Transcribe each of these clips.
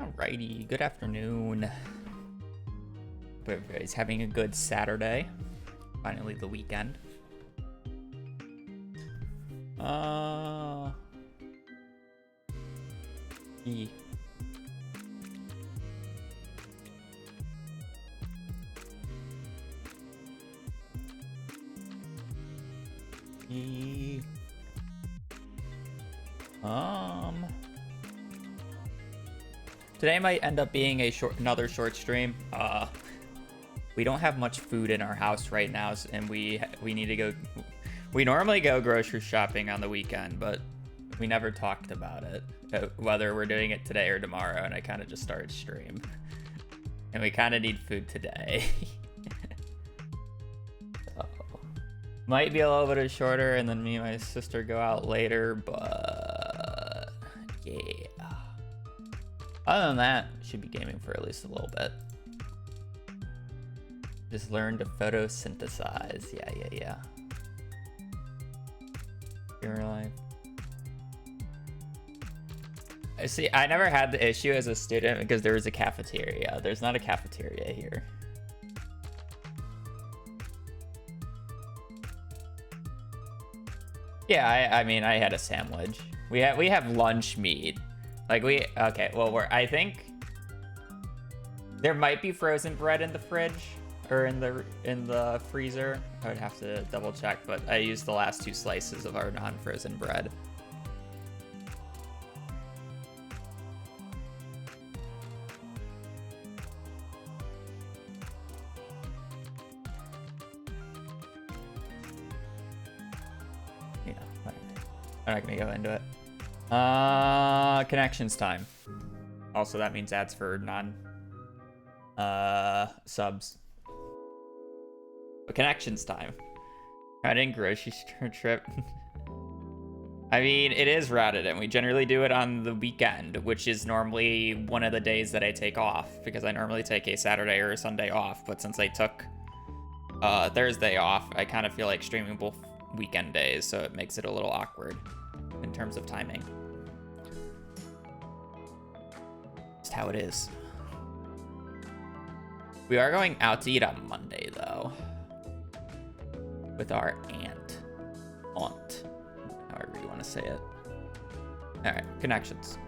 Alrighty, good afternoon. Hope everybody's having a good Saturday. Finally the weekend. E. E. Today might end up being another short stream. We don't have much food in our house right now, and we need to go. We normally go grocery shopping on the weekend, but we never talked about it, whether we're doing it today or tomorrow. And I kind of just started stream, and we kind of need food today. So, might be a little bit shorter, and then me and my sister go out later. But yeah. Other than that, should be gaming for at least a little bit. Just learn to photosynthesize. Yeah. In real life. I see. I never had the issue as a student because there was a cafeteria. There's not a cafeteria here. Yeah, I mean, I had a sandwich. We have lunch meat. Like okay, well, I think there might be frozen bread in the fridge or in the freezer. I would have to double check, but I used the last 2 slices of our non-frozen bread. Yeah, right. I'm not gonna go into it. Connections time. Also, that means ads for subs. But connections time. I didn't grocery store trip. I mean, it is routed, and we generally do it on the weekend, which is normally one of the days that I take off, because I normally take a Saturday or a Sunday off. But since I took Thursday off, I kind of feel like streaming both weekend days, so it makes it a little awkward in terms of timing. Just how it is. We are going out to eat on Monday, though. With our aunt, however you want to say it. All right, connections.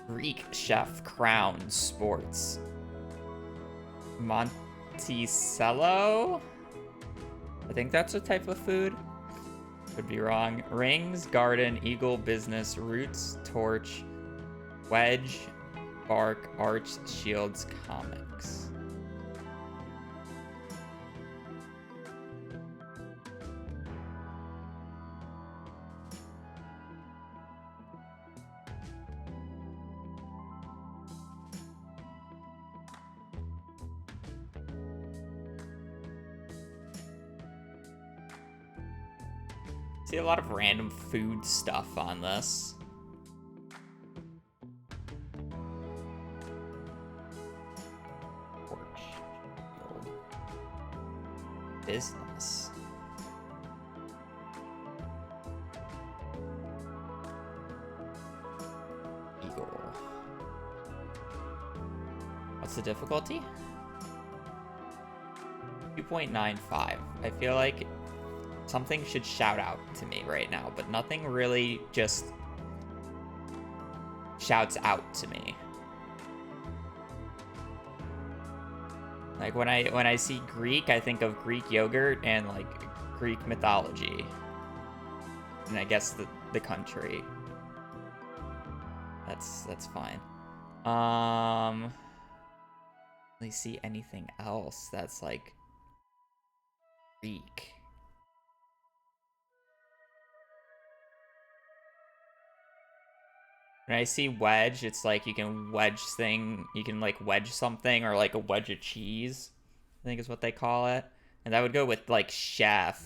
Greek chef crown sports. Monticello? I think that's a type of food. Could be wrong. Rings, garden, eagle, business, roots, torch, wedge, bark, arch, shields, comics. See a lot of random food stuff on this. Business. Eagle. What's the difficulty? 2.95. I feel like something should shout out to me right now, but nothing really just shouts out to me. Like when I see Greek, I think of Greek yogurt and like Greek mythology. And I guess the country. That's fine. Let me see anything else that's like Greek. When I see wedge, it's like you can wedge something, or like a wedge of cheese, I think is what they call it. And that would go with like chef.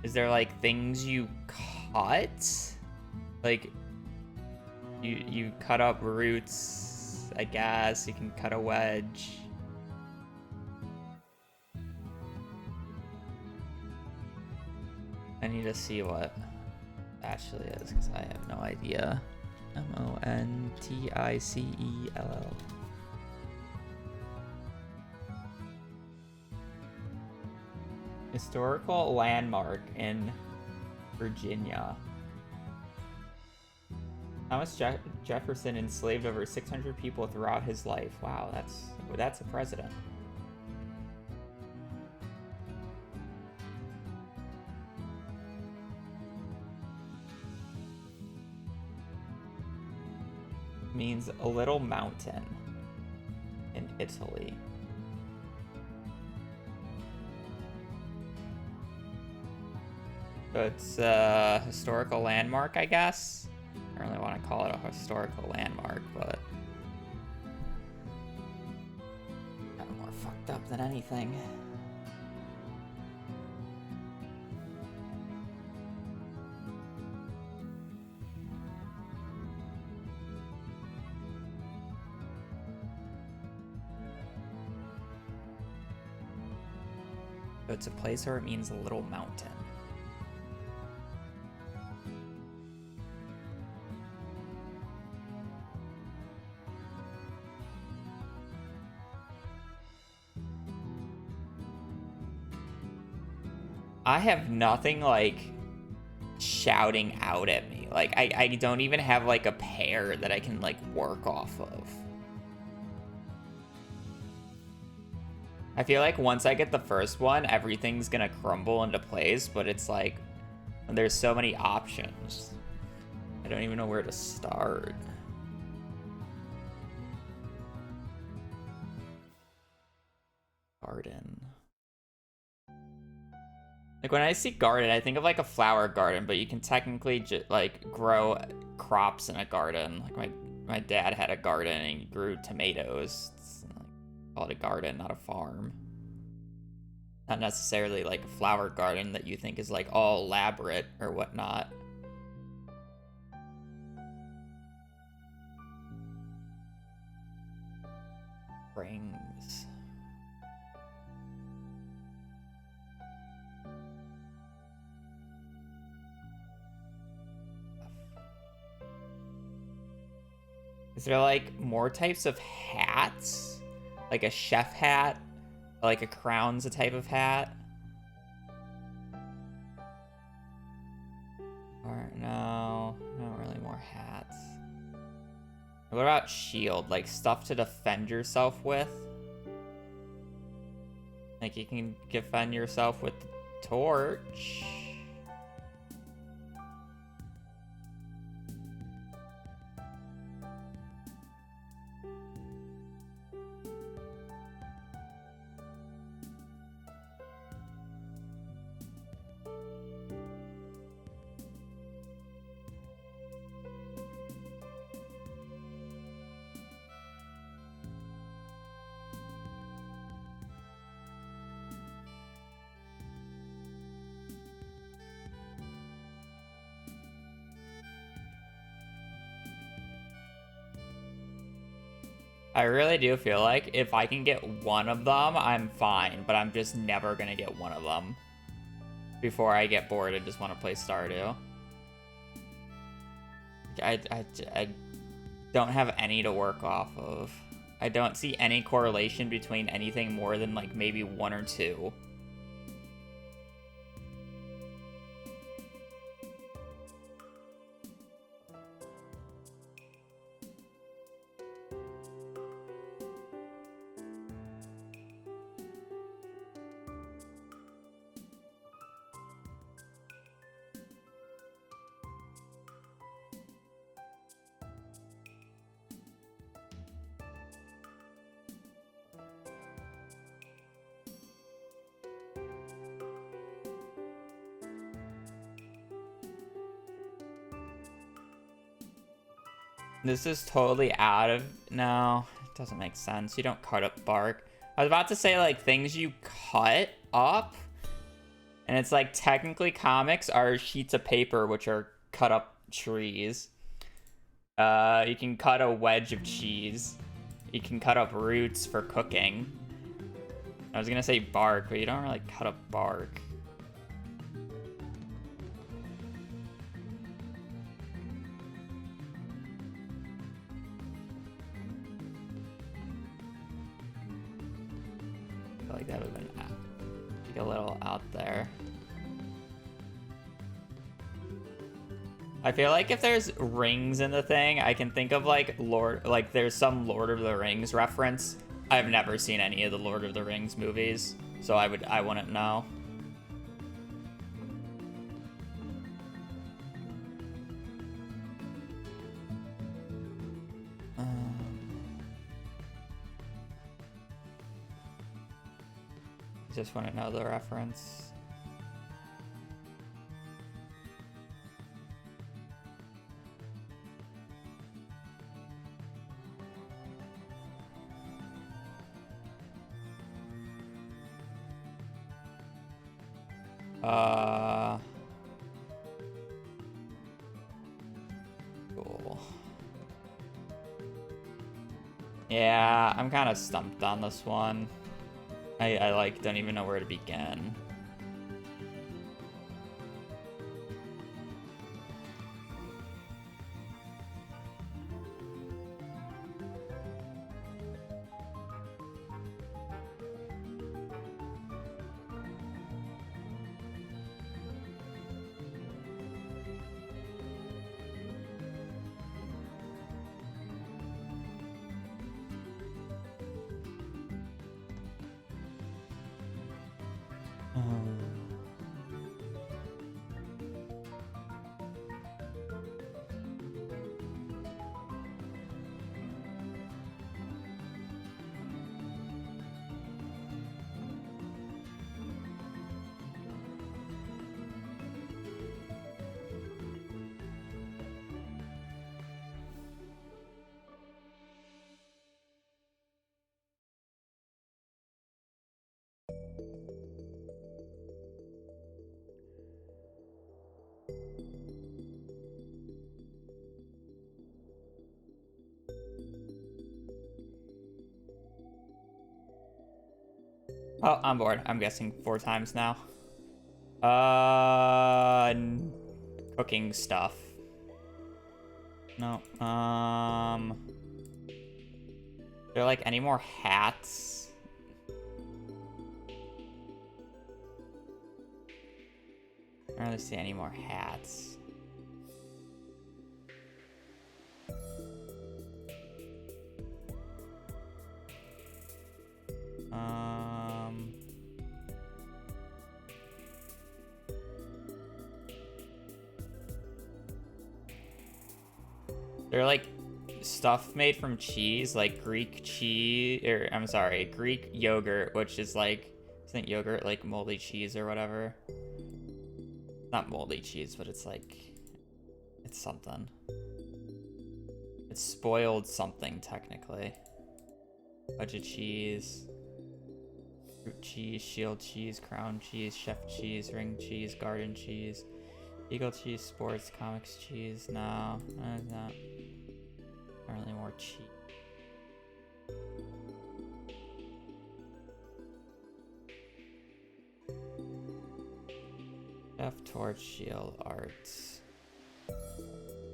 Is there like things you cut? Like you cut up roots, I guess. You can cut a wedge. I need to see what actually is, because I have no idea. Monticell. Historical landmark in Virginia. Thomas Jefferson enslaved over 600 people throughout his life. Wow, that's a president. Means a little mountain in Italy. So it's a historical landmark, I guess. I don't really want to call it a historical landmark, but kind of more fucked up than anything. So it's a place where it means a little mountain. I have nothing like shouting out at me. Like I don't even have like a pair that I can like work off of. I feel like once I get the first one, everything's gonna crumble into place, but it's like there's so many options. I don't even know where to start. Garden. Like when I see garden, I think of like a flower garden, but you can technically like grow crops in a garden. Like my dad had a garden and he grew tomatoes. It's like, call it a garden, not a farm. Not necessarily like a flower garden that you think is like all elaborate or whatnot. Springs. Is there like more types of hats? Like a chef hat? Like a crown's a type of hat? Or no, not really more hats. What about shield? Like stuff to defend yourself with? Like you can defend yourself with the torch. I really do feel like if I can get one of them, I'm fine, but I'm just never gonna get one of them before I get bored and just want to play Stardew. I don't have any to work off of. I don't see any correlation between anything more than like maybe one or two. This is totally out of... No, it doesn't make sense. You don't cut up bark. I was about to say, like, things you cut up. And it's like, technically, comics are sheets of paper, which are cut up trees. You can cut a wedge of cheese. You can cut up roots for cooking. I was gonna say bark, but you don't really cut up bark. I feel like that would have been like a little out there. I feel like if there's rings in the thing, I can think of like there's some Lord of the Rings reference. I've never seen any of the Lord of the Rings movies, so I wouldn't know. Just wouldn't know the reference. Cool. Yeah, I'm kind of stumped on this one. I like don't even know where to begin. Oh, I'm bored. I'm guessing 4 times now. Cooking stuff. No. Are there like any more hats? I don't really see any more hats. They're like stuff made from cheese, like Greek cheese, or I'm sorry, Greek yogurt, which is like, isn't yogurt like moldy cheese or whatever? Not moldy cheese, but it's like, it's something. It's spoiled something, technically. Fudge cheese, fruit cheese, shield cheese, crown cheese, chef cheese, ring cheese, garden cheese, eagle cheese, sports, comics cheese. No, it's not. Not really more cheese. Chef, torch, shield, arts.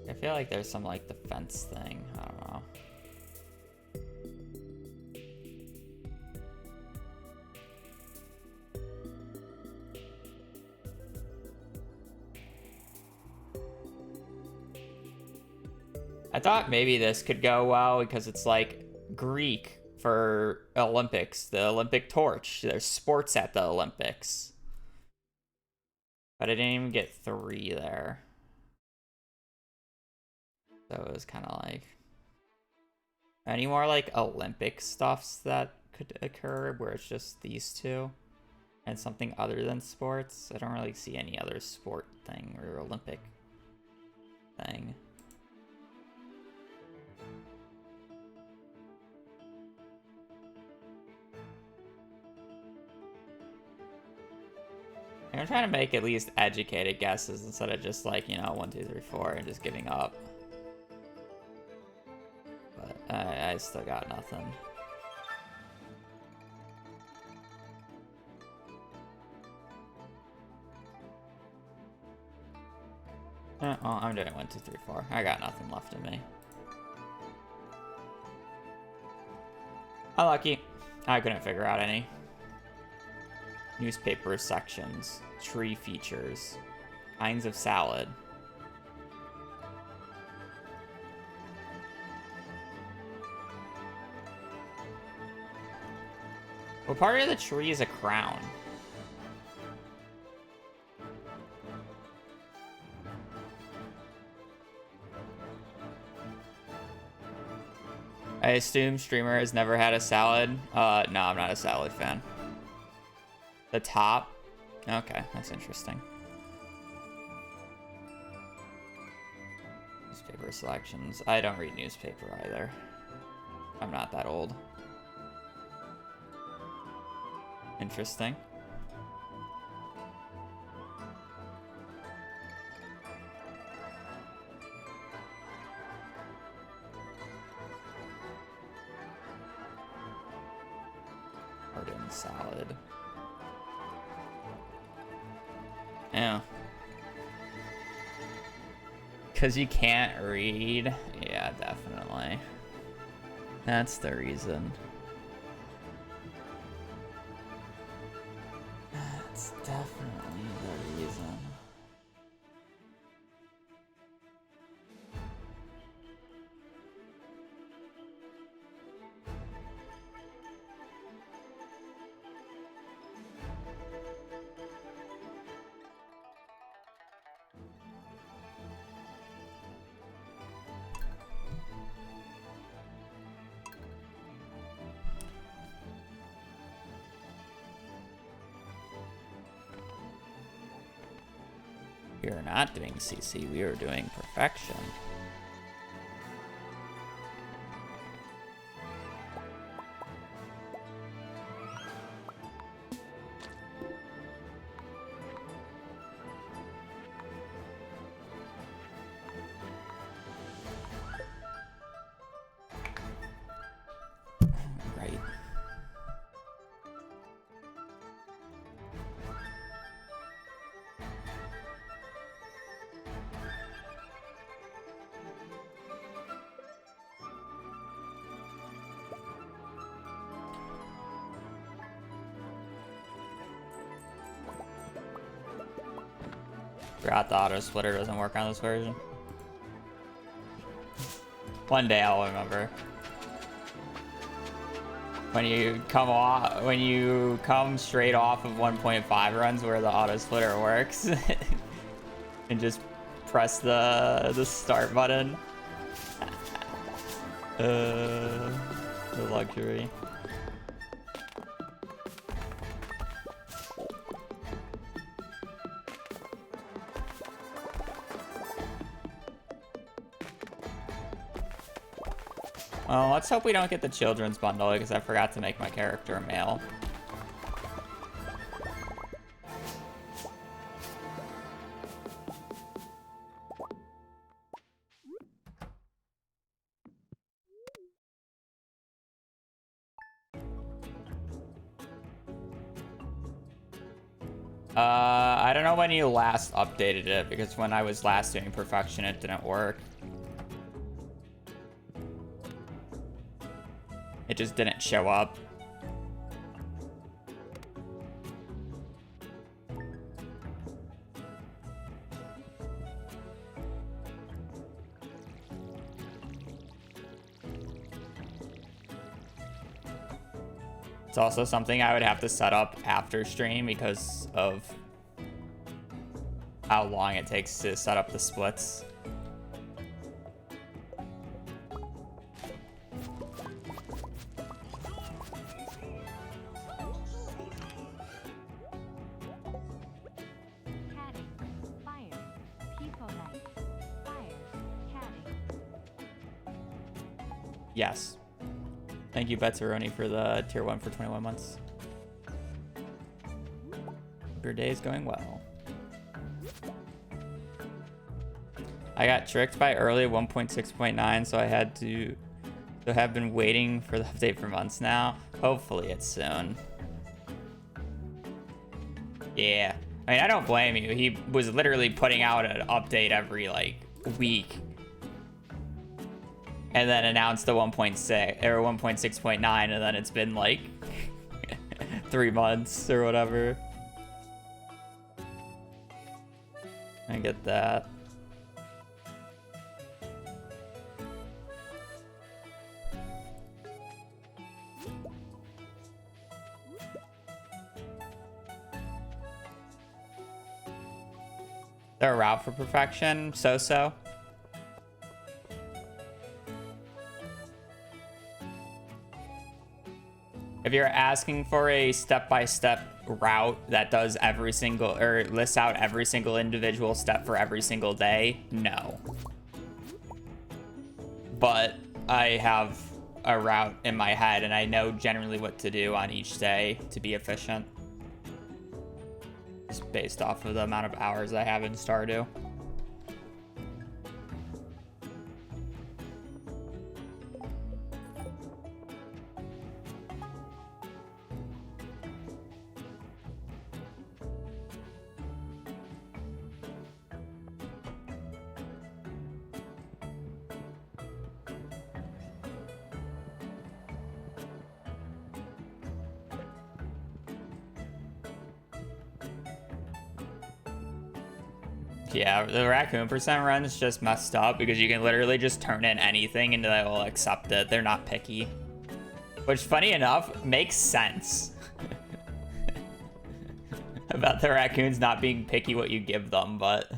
I feel like there's some like defense thing. I don't know. I thought maybe this could go well because it's like Greek for Olympics, the Olympic torch. There's sports at the Olympics. But I didn't even get 3 there. So it was kind of like... Any more like Olympic stuffs that could occur where it's just these 2? And something other than sports? I don't really see any other sport thing or Olympic thing. I'm trying to make at least educated guesses instead of just like, you know, 1, 2, 3, 4 and just giving up. But I still got nothing. Oh, I'm doing 1, 2, 3, 4. I got nothing left in me. Unlucky. I couldn't figure out any. Newspaper sections. Tree features. Kinds of salad. What part of the tree is a crown? I assume streamer has never had a salad. No, I'm not a salad fan. The top? Okay, that's interesting. Newspaper selections. I don't read newspaper either. I'm not that old. Interesting. Garden salad. Yeah. Because you can't read? Yeah, definitely. That's the reason. That's definitely the reason. We are not doing CC, we are doing perfection. Right. Forgot the auto splitter doesn't work on this version. One day I'll remember. When you come straight off of 1.5 runs where the auto splitter works and just press the start button. The luxury. Well, let's hope we don't get the children's bundle because I forgot to make my character a male. I don't know when you last updated it because when I was last doing perfection, it didn't work. It just didn't show up. It's also something I would have to set up after stream because of how long it takes to set up the splits. Yes. Thank you, Betsaroni, for the tier 1 for 21 months. Your day is going well. I got tricked by early 1.6.9, so I had to... So have been waiting for the update for months now. Hopefully it's soon. Yeah. I mean, I don't blame you. He was literally putting out an update every, like, week. And then announced the 1.6 or 1.6.9, and then it's been like 3 months or whatever. I get that. Is there a route for perfection? So-so. If you're asking for a step-by-step route that does every single, or lists out every single individual step for every single day, no. But I have a route in my head and I know generally what to do on each day to be efficient. Just based off of the amount of hours I have in Stardew. Yeah, the raccoon percent run is just messed up because you can literally just turn in anything and they will accept it. They're not picky. Which, funny enough, makes sense. About the raccoons not being picky what you give them, but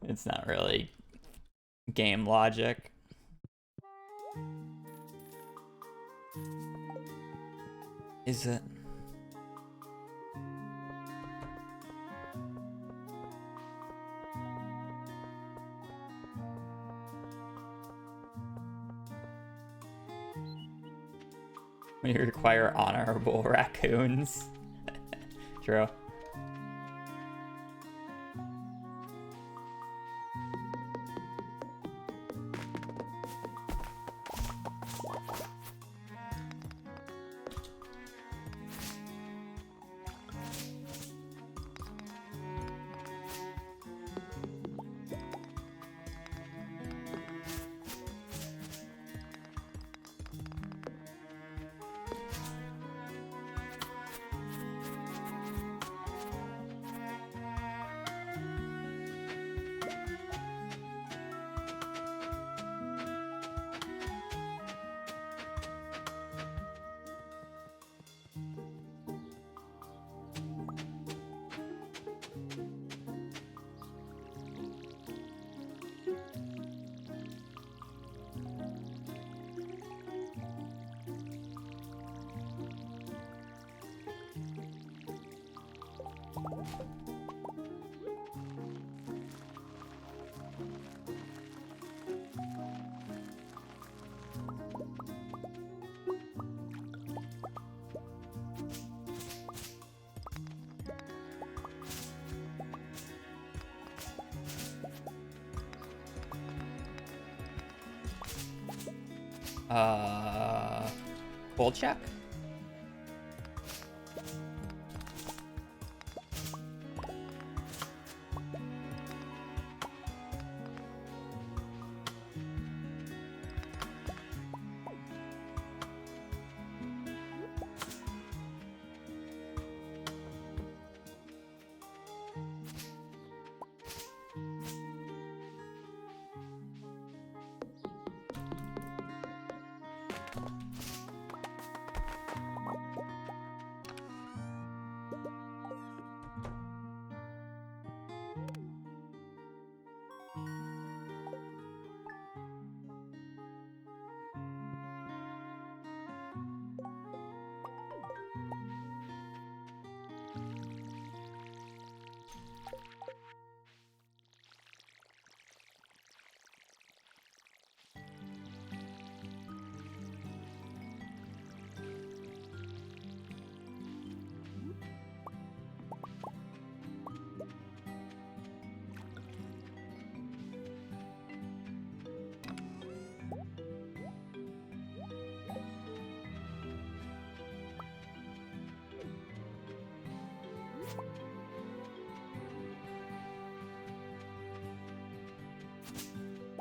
it's not really game logic. Is it? We require honorable raccoons. True. Full check?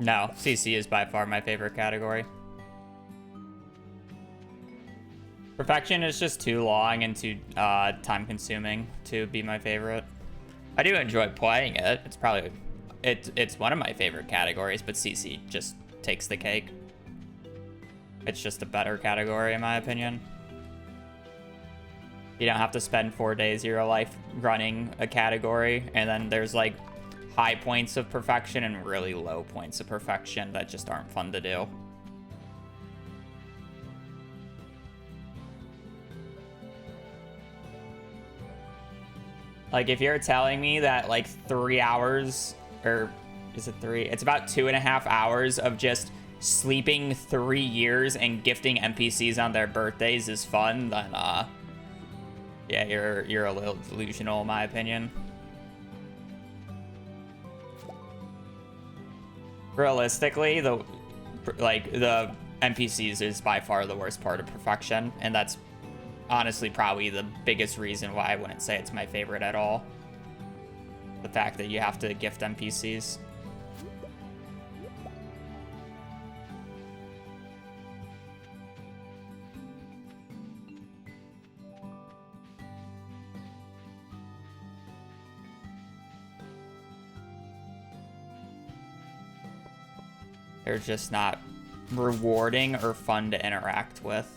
No, CC is by far my favorite category. Perfection is just too long and too time consuming to be my favorite. I do enjoy playing it. It's probably it's one of my favorite categories, but CC just takes the cake. It's just a better category in my opinion. You don't have to spend 4 days of your life running a category, and then there's like high points of perfection and really low points of perfection that just aren't fun to do. Like, if you're telling me that, like, 3 hours, or is it 3? It's about 2.5 hours of just sleeping 3 years and gifting NPCs on their birthdays is fun, then, yeah, you're a little delusional, in my opinion. Realistically, the NPCs is by far the worst part of perfection, and that's honestly probably the biggest reason why I wouldn't say it's my favorite at all. The fact that you have to gift NPCs. They're just not rewarding or fun to interact with.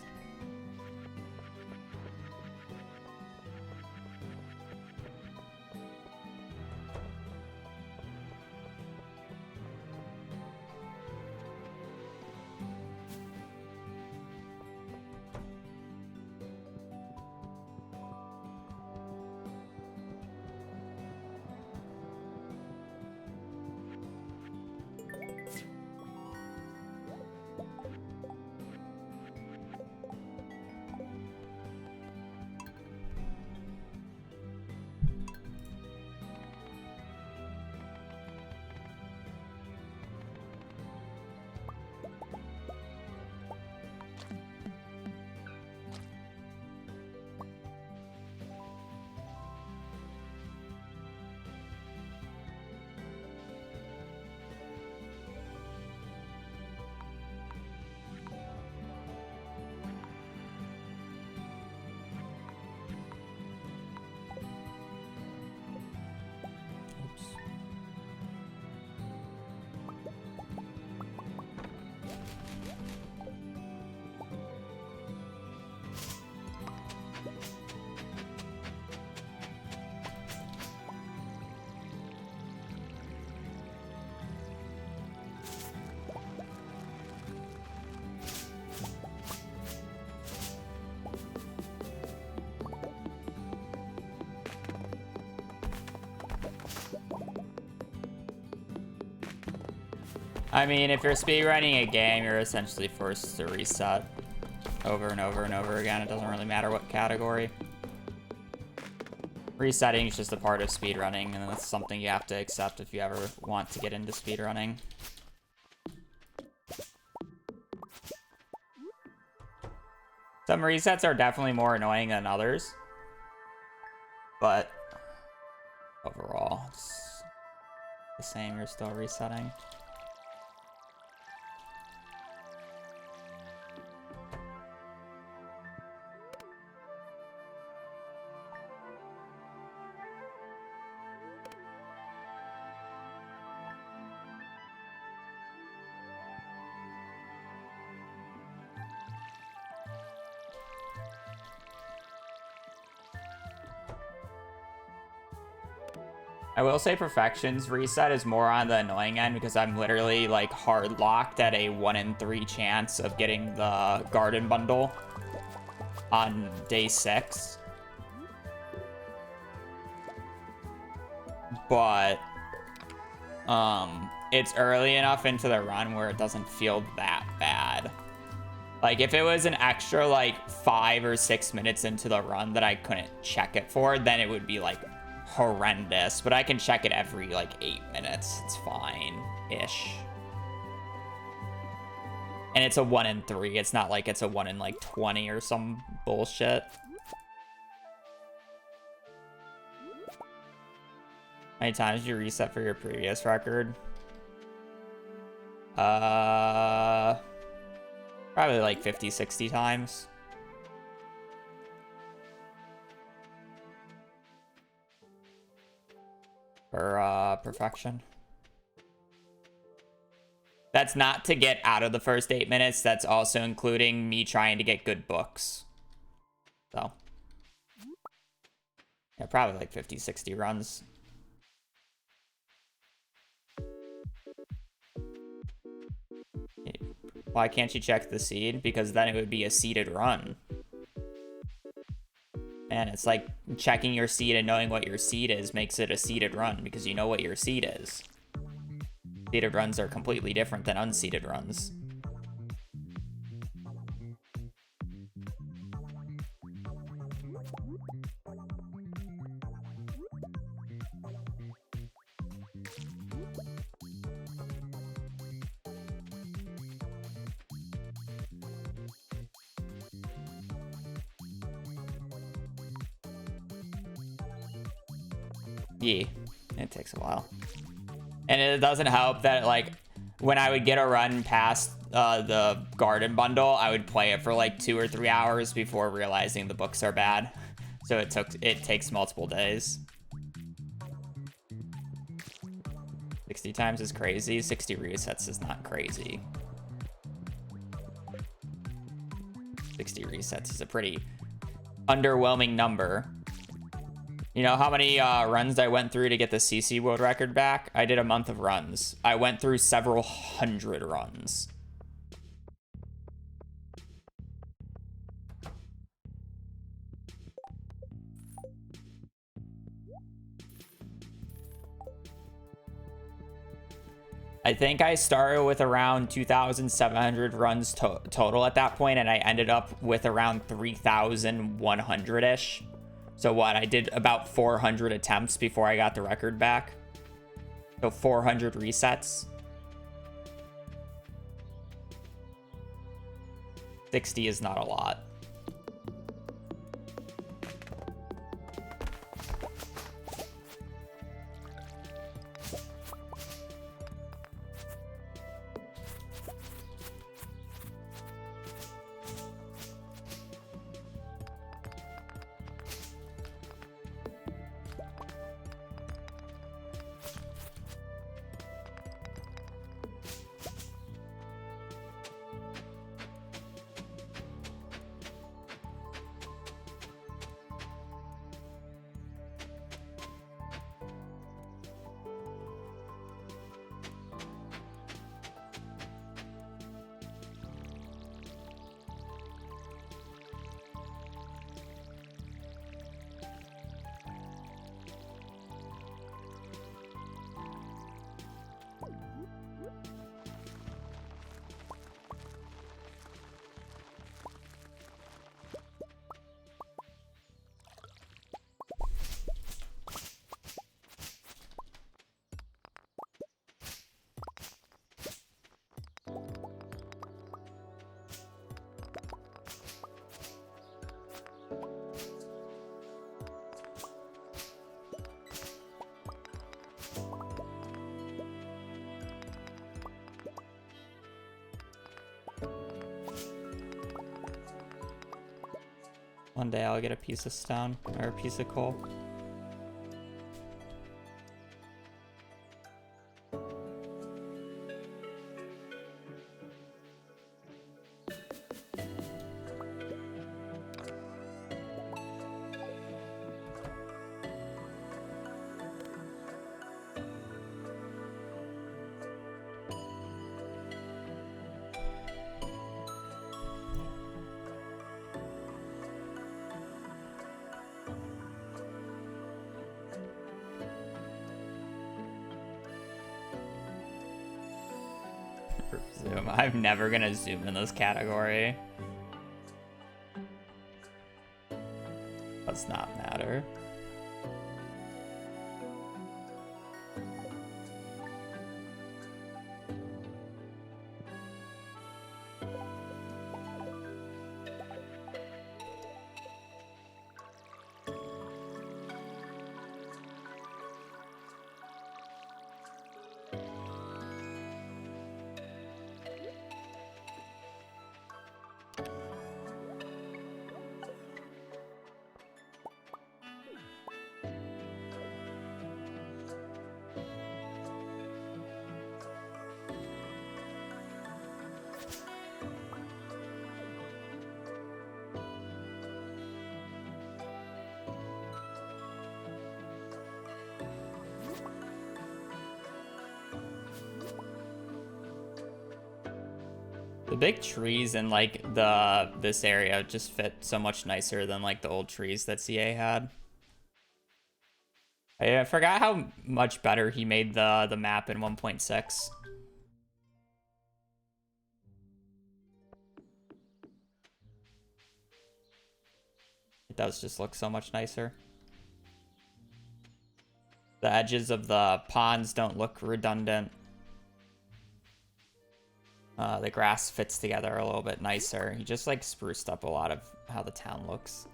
I mean, if you're speedrunning a game, you're essentially forced to reset over and over and over again. It doesn't really matter what category. Resetting is just a part of speedrunning, and that's something you have to accept if you ever want to get into speedrunning. Some resets are definitely more annoying than others, but overall, it's the same. You're still resetting. I will say Perfection's reset is more on the annoying end because I'm literally like hard locked at a 1 in 3 chance of getting the garden bundle on day 6. But it's early enough into the run where it doesn't feel that bad. Like, if it was an extra like 5 or 6 minutes into the run that I couldn't check it for, then it would be like horrendous, but I can check it every like 8 minutes. It's fine-ish. And it's a 1 in 3. It's not like it's a 1 in like 20 or some bullshit. How many times did you reset for your previous record? Probably like 50, 60 times. for perfection. That's not to get out of the first 8 minutes. That's also including me trying to get good books. So, yeah, probably like 50, 60 runs. Why can't you check the seed? Because then it would be a seeded run. And it's like checking your seed and knowing what your seed is makes it a seeded run because you know what your seed is. Seeded runs are completely different than unseeded runs. Yeah, it takes a while. And it doesn't help that, like, when I would get a run past the garden bundle, I would play it for like 2 or 3 hours before realizing the books are bad. So it takes multiple days. 60 times is crazy. 60 resets is not crazy. 60 resets is a pretty underwhelming number. You know how many runs I went through to get the CC world record back? I did a month of runs. I went through several hundred runs. I think I started with around 2,700 runs total at that point, and I ended up with around 3,100-ish. So what, I did about 400 attempts before I got the record back. So 400 resets. 60 is not a lot. One day I'll get a piece of stone or a piece of coal. Zoom. I'm never gonna zoom in this category. Does not matter. The big trees in like this area just fit so much nicer than like the old trees that CA had. I forgot how much better he made the map in 1.6. It does just look so much nicer. The edges of the ponds don't look redundant. The grass fits together a little bit nicer. He just like spruced up a lot of how the town looks.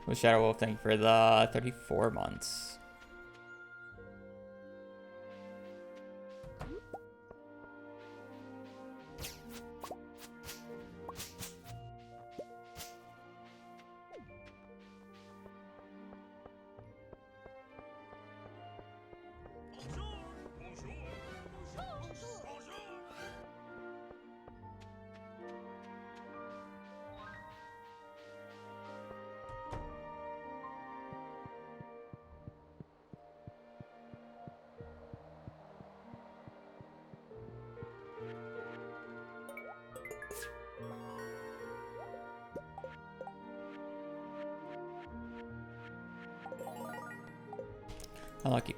With Shadow Wolf, thank you for the 34 months. Unlucky.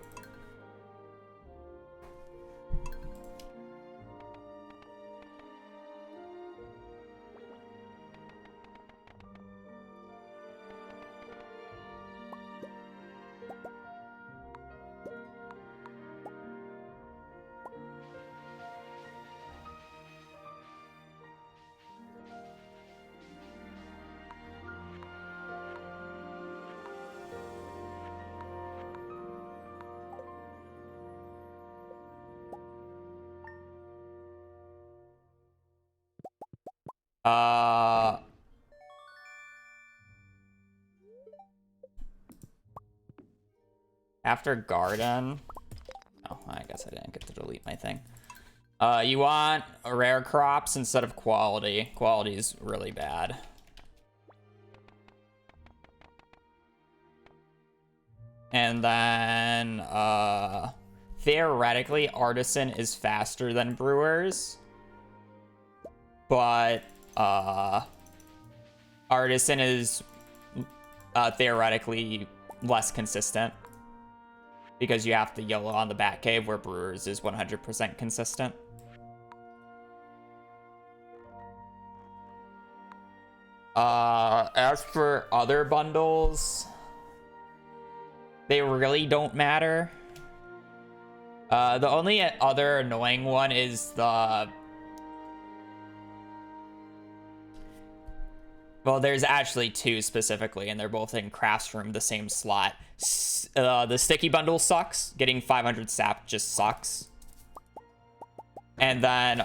After garden. Oh, I guess I didn't get to delete my thing. You want rare crops instead of quality. Quality is really bad. And then, theoretically, artisan is faster than brewers. But, artisan is, theoretically less consistent. Because you have the yellow on the Batcave, where brewers is 100% consistent. As for other bundles, they really don't matter. The only other annoying one is the... Well, there's actually two specifically, and they're both in Crafts Room, the same slot. The sticky bundle sucks. Getting 500 sap just sucks. And then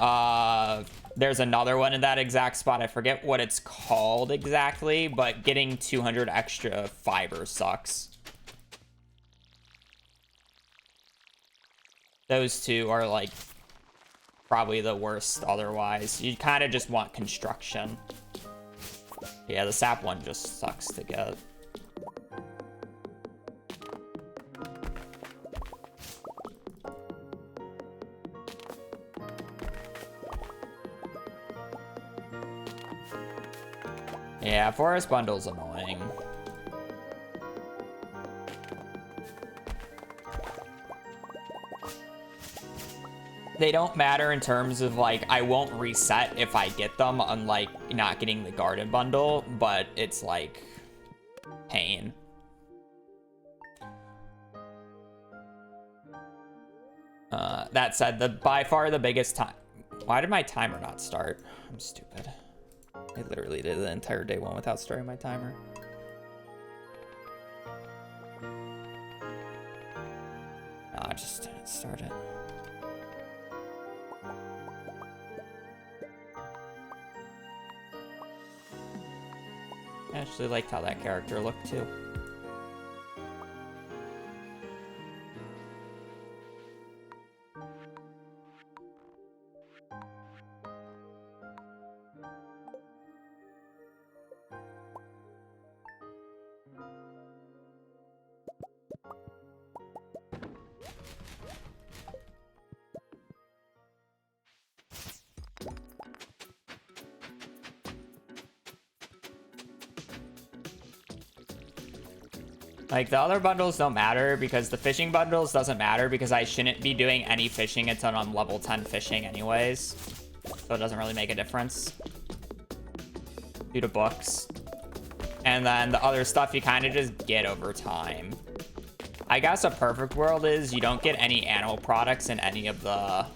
there's another one in that exact spot. I forget what it's called exactly, but getting 200 extra fiber sucks. Those two are like probably the worst otherwise. You kind of just want construction. Yeah, the sap one just sucks to get. Yeah, forest bundle's annoying. They don't matter in terms of, like, I won't reset if I get them, unlike not getting the garden bundle, but it's, like, pain. That said, by far the biggest time... Why did my timer not start? I'm stupid. I literally did the entire day one without starting my timer. No, I just didn't start it. I actually liked how that character looked too. Like, the other bundles don't matter because the fishing bundles doesn't matter because I shouldn't be doing any fishing until I'm level 10 fishing anyways. So it doesn't really make a difference due to books. And then the other stuff you kind of just get over time. I guess a perfect world is you don't get any animal products in any of the...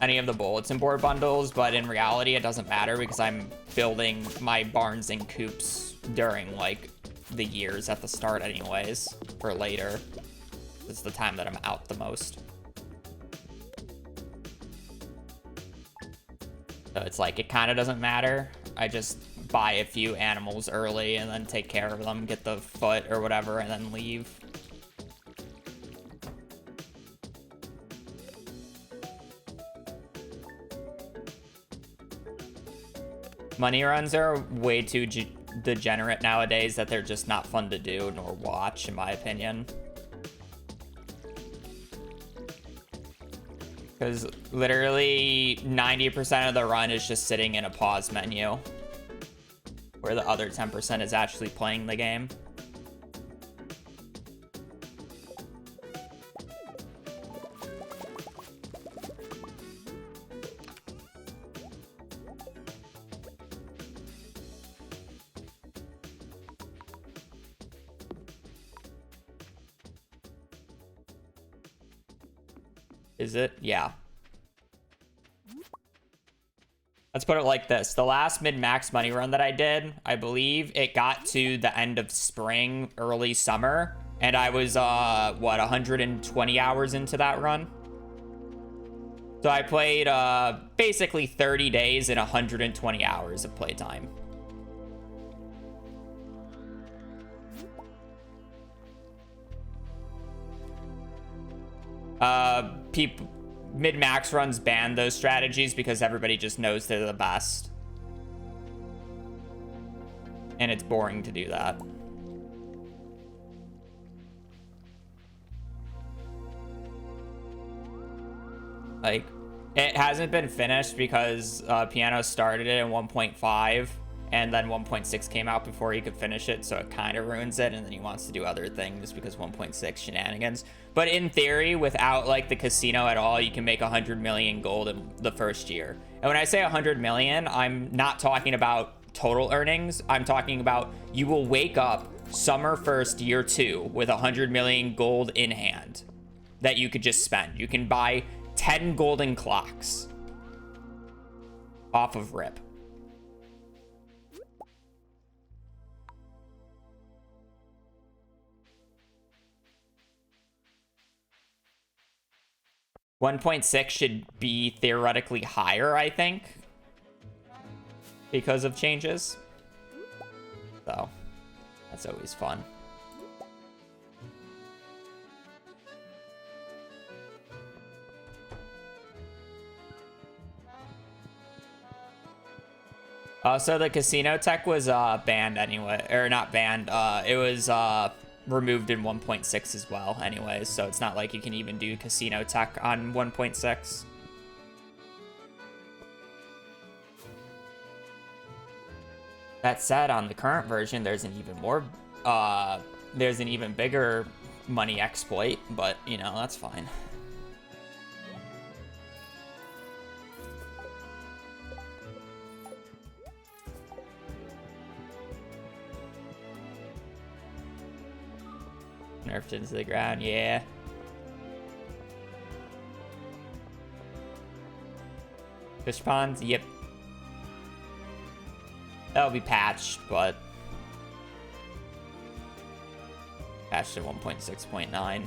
any of the bulletin board bundles, but in reality it doesn't matter because I'm building my barns and coops during like the years at the start anyways for later. It's the time that I'm out the most. So it's like it kind of doesn't matter. I just buy a few animals early and then take care of them, get the foot or whatever, and then leave. Money runs are way too degenerate nowadays that they're just not fun to do nor watch, in my opinion. Because literally 90% of the run is just sitting in a pause menu, where the other 10% is actually playing the game. Is it? Yeah. Let's put it like this. The last mid-max money run that I did, I believe it got to the end of spring, early summer, and I was, what, 120 hours into that run? So I played, basically 30 days and 120 hours of playtime. Mid-max runs ban those strategies because everybody just knows they're the best. And it's boring to do that. Like, it hasn't been finished because Piano started it in 1.5 and then 1.6 came out before he could finish it, so it kind of ruins it, and then he wants to do other things because 1.6 shenanigans. But in theory, without like the casino at all, you can make 100 million gold in the first year. And when I say 100 million, I'm not talking about total earnings. I'm talking about you will wake up summer 1st, year 2 with 100 million gold in hand that you could just spend. You can buy 10 golden clocks off of rip. .6 should be theoretically higher, I think, because of changes. So, that's always fun. So the casino tech was banned anyway, or not banned. It was removed in 1.6 as well anyways, so it's not like you can even do casino tech on 1.6. That said, on the current version, there's an even bigger money exploit, but you know, that's fine. Nerfed into the ground, yeah. Fish ponds, yep. That'll be patched, but patched to 1.6.9.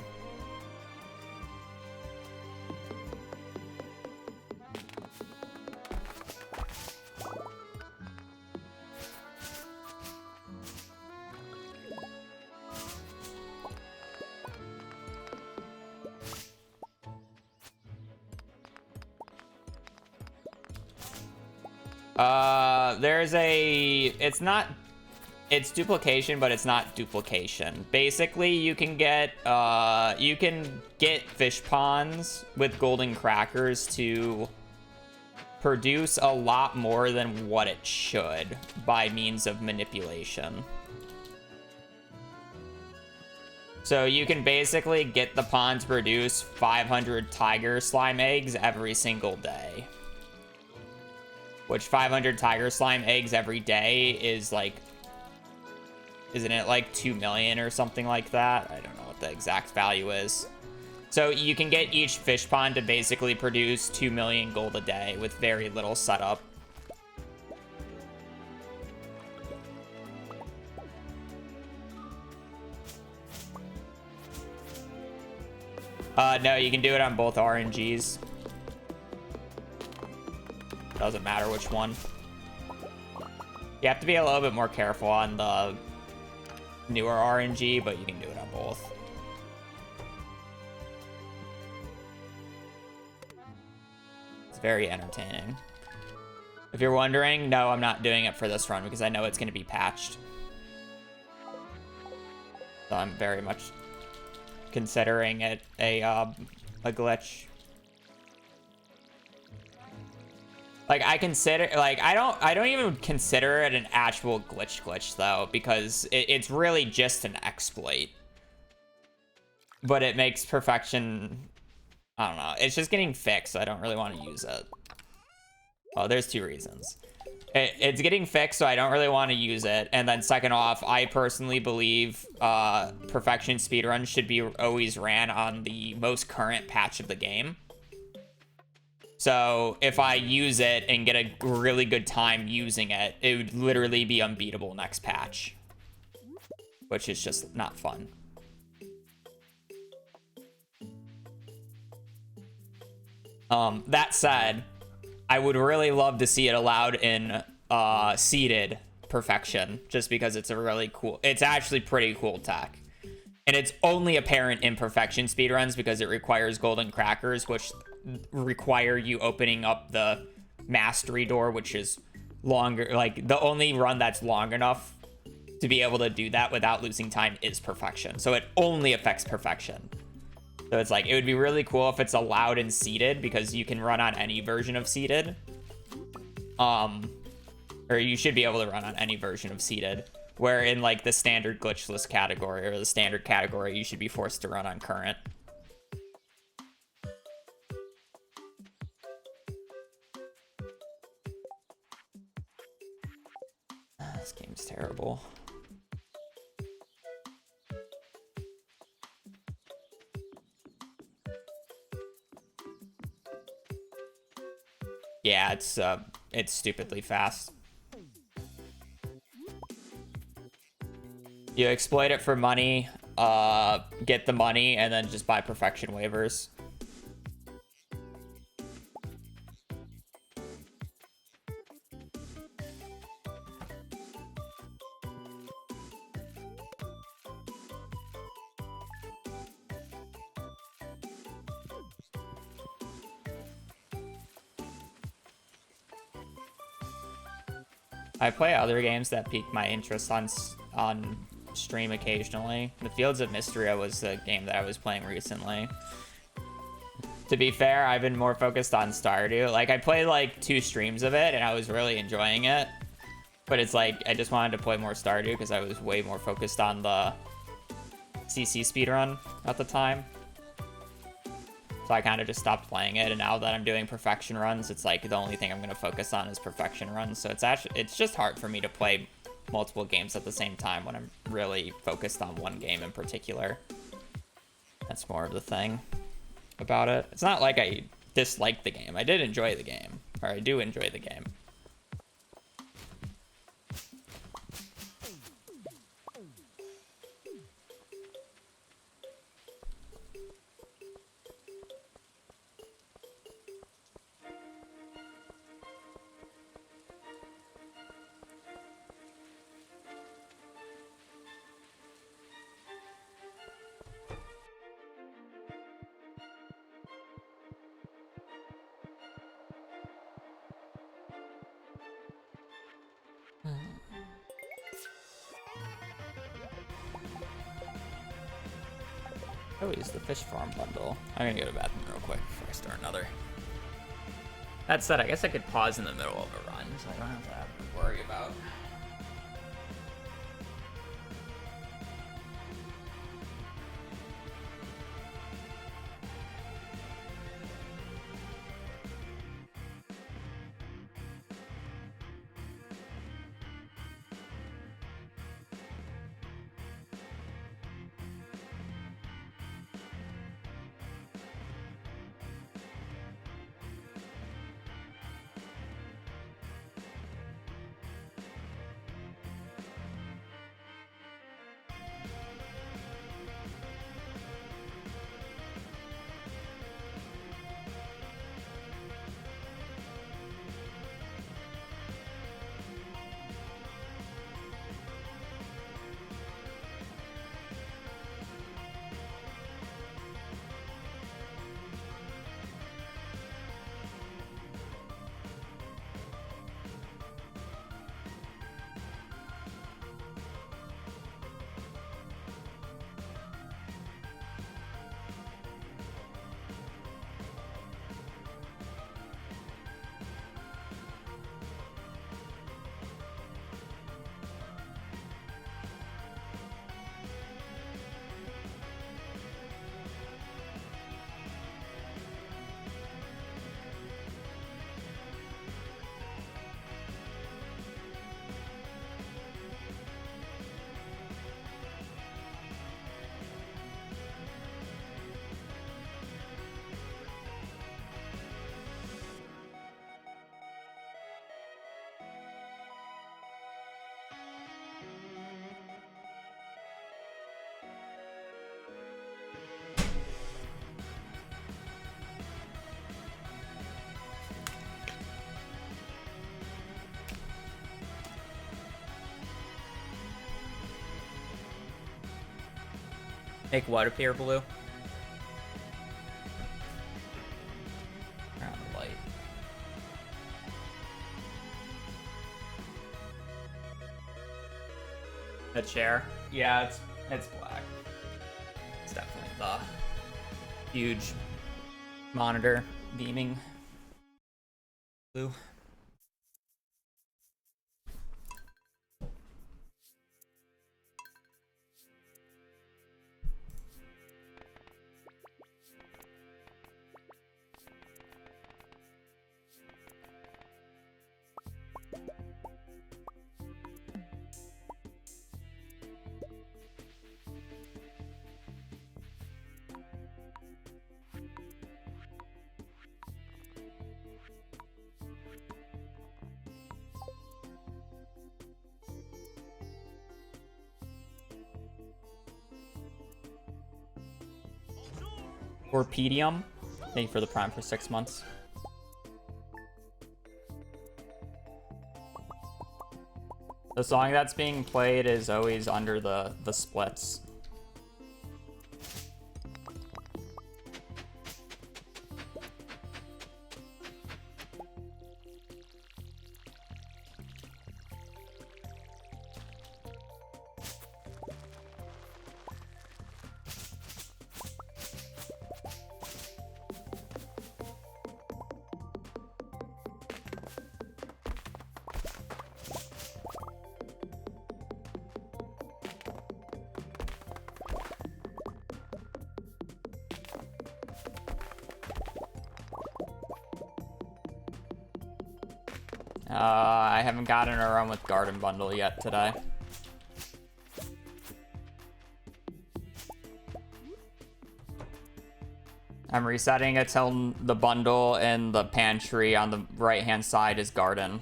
It's duplication, but it's not duplication. Basically, you can get fish ponds with golden crackers to produce a lot more than what it should by means of manipulation. So you can basically get the pond to produce 500 tiger slime eggs every single day. Which 500 tiger slime eggs every day is like, isn't it like 2 million or something like that? I don't know what the exact value is. So you can get each fish pond to basically produce 2 million gold a day with very little setup. No, you can do it on both RNGs. Doesn't matter which one. You have to be a little bit more careful on the newer RNG, but you can do it on both. It's very entertaining. If you're wondering, no, I'm not doing it for this run because I know it's going to be patched. So I'm very much considering it a glitch. Like I consider, like I don't even consider it an actual glitch though, because it's really just an exploit. But it makes perfection, I don't know, it's just getting fixed, so I don't really want to use it. Oh, there's two reasons. It's getting fixed, so I don't really want to use it. And then second off, I personally believe perfection speedrun should be always ran on the most current patch of the game. So if I use it and get a really good time using it, it would literally be unbeatable next patch. Which is just not fun. That said, I would really love to see it allowed in seeded perfection, just because it's a really cool, it's actually pretty cool tech. And it's only apparent in perfection speedruns because it requires golden crackers, which require you opening up the mastery door, which is longer. Like the only run that's long enough to be able to do that without losing time is perfection. So it only affects perfection. So it's like, it would be really cool if it's allowed in seeded, because you can run on any version of seeded. Or you should be able to run on any version of seeded. Where in like the standard glitchless category or the standard category, you should be forced to run on current. This game's terrible. Yeah, it's stupidly fast. You exploit it for money, get the money, and then just buy perfection waivers. I play other games that pique my interest on stream occasionally. The Fields of Mysteria was the game that I was playing recently. To be fair, I've been more focused on Stardew. Like, I played like 2 streams of it, and I was really enjoying it. But it's like, I just wanted to play more Stardew because I was way more focused on the CC speedrun at the time. So I kind of just stopped playing it, and now that I'm doing perfection runs, it's like the only thing I'm going to focus on is perfection runs. So it's just hard for me to play multiple games at the same time when I'm really focused on one game in particular. That's more of the thing about it. It's not like I dislike the game. I did enjoy the game, or I do enjoy the game. Oh, use the fish farm bundle. I'm gonna go to the bathroom real quick before I start another. That said, I guess I could pause in the middle of a run, so I don't have to worry about. Make what appear blue? Around the light. A chair? Yeah, it's black. It's definitely the huge monitor beaming blue. Orpedium. Thank you for the prime for 6 months. The song that's being played is always under the splits. I haven't gotten a run with Garden Bundle yet today. I'm resetting it till the bundle and the pantry on the right-hand side is Garden.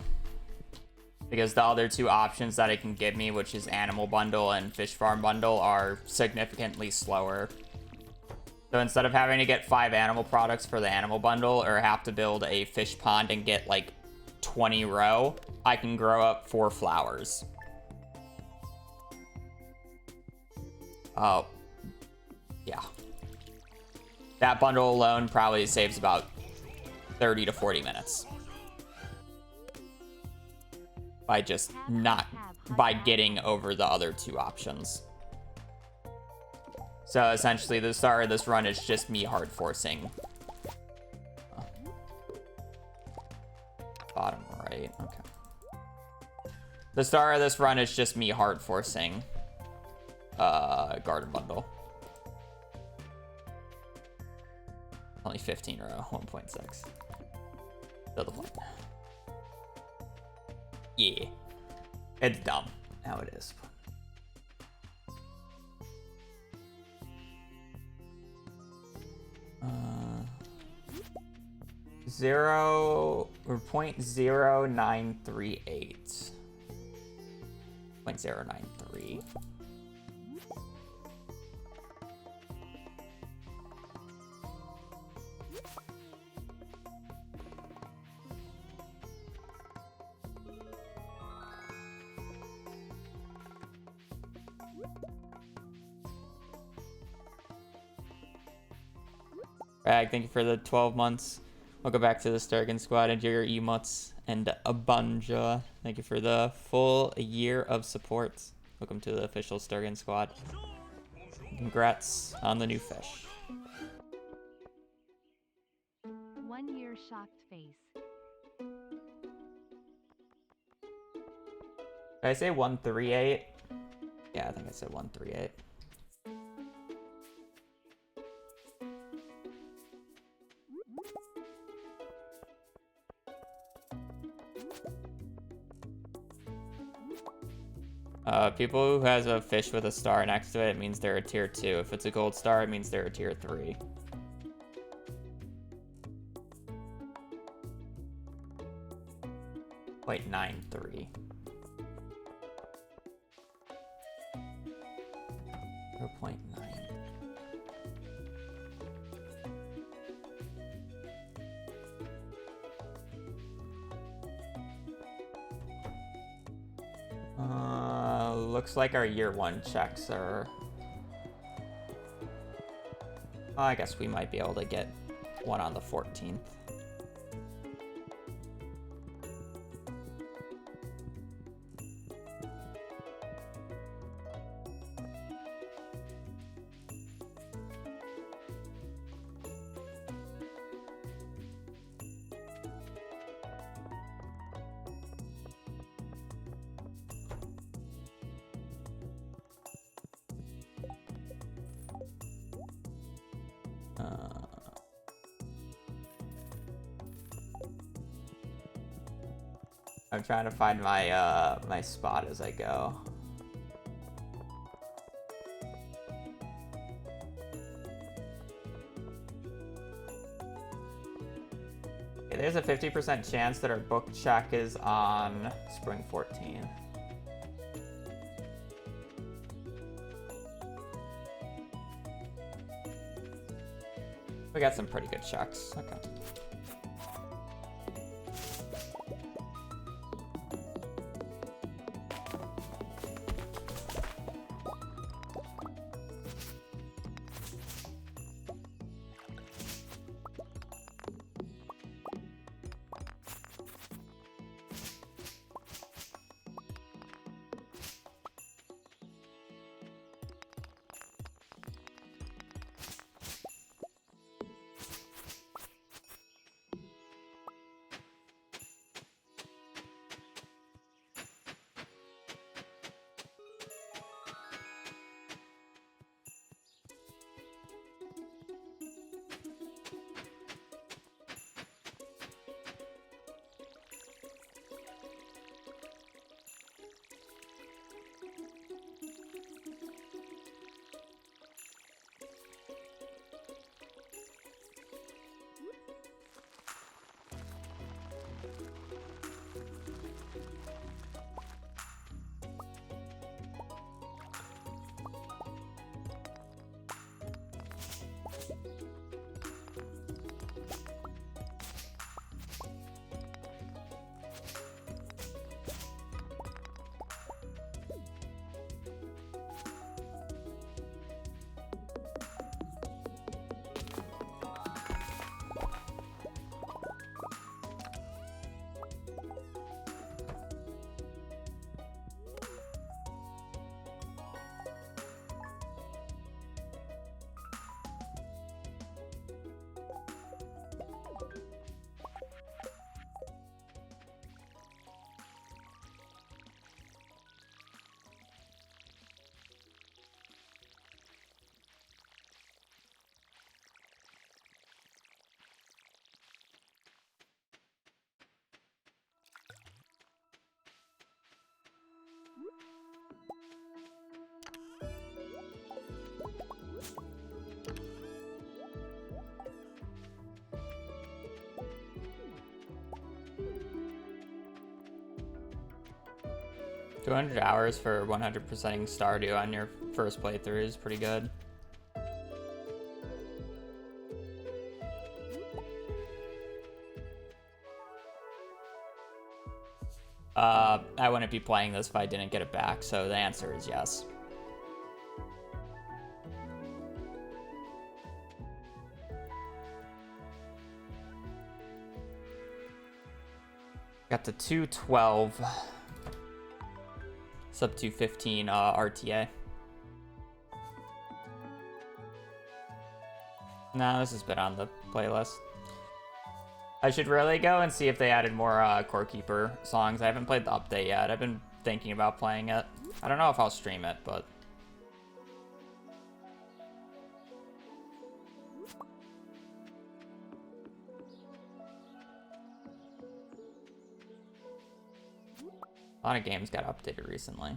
Because the other two options that it can give me, which is Animal Bundle and Fish Farm Bundle, are significantly slower. So instead of having to get 5 animal products for the Animal Bundle, or have to build a fish pond and get like 20 row, I can grow up 4 flowers. Oh, yeah. That bundle alone probably saves about 30 to 40 minutes. by just not by getting over the other two options. So essentially the start of this run is just me hard forcing. Bottom right, okay. The start of this run is just me hard forcing garden bundle. Only 15 row, 1.6. Still the point. Yeah. It's dumb how it is. Zero or 0.0938. 0.093. Rag, thank you for the 12 months. Welcome back to the Sturgeon Squad and your emotes. And Abunja, thank you for the full year of support. Welcome to the official Sturgeon Squad. Congrats on the new fish. 1 year shocked face. Did I say 138? Yeah, I think I said 138. People who has a fish with a star next to it means they're a tier 2. If it's a gold star, it means they're a tier 3. Wait, 9.3. 0.9. Looks like our year 1 checks are... I guess we might be able to get one on the 14th. I'm trying to find my my spot as I go. Okay, there's a 50% chance that our book check is on spring 14. We got some pretty good checks. Okay. 200 hours for 100%ing Stardew on your first playthrough is pretty good. I wouldn't be playing this if I didn't get it back, so the answer is yes. Got the 212 sub 215 RTA. No, this has been on the playlist. I should really go and see if they added more Core Keeper songs. I haven't played the update yet. I've been thinking about playing it. I don't know if I'll stream it, but... a lot of games got updated recently.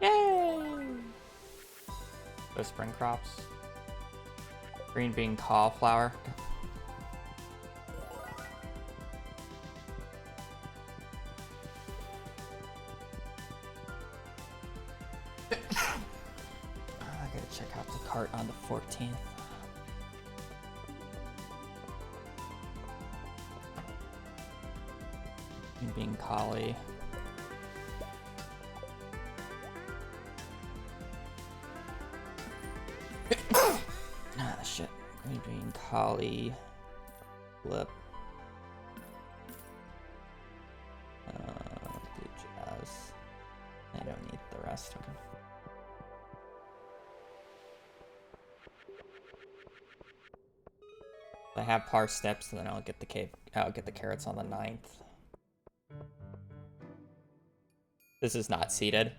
Yay! The spring crops. Green bean cauliflower. I gotta check out the cart on the 14th. Green bean collie. Shit. Green bean, collie, flip. Blue jazz. I don't need the rest. Okay. I have parsnips, and then I'll get the carrots on the 9th. This is not seeded.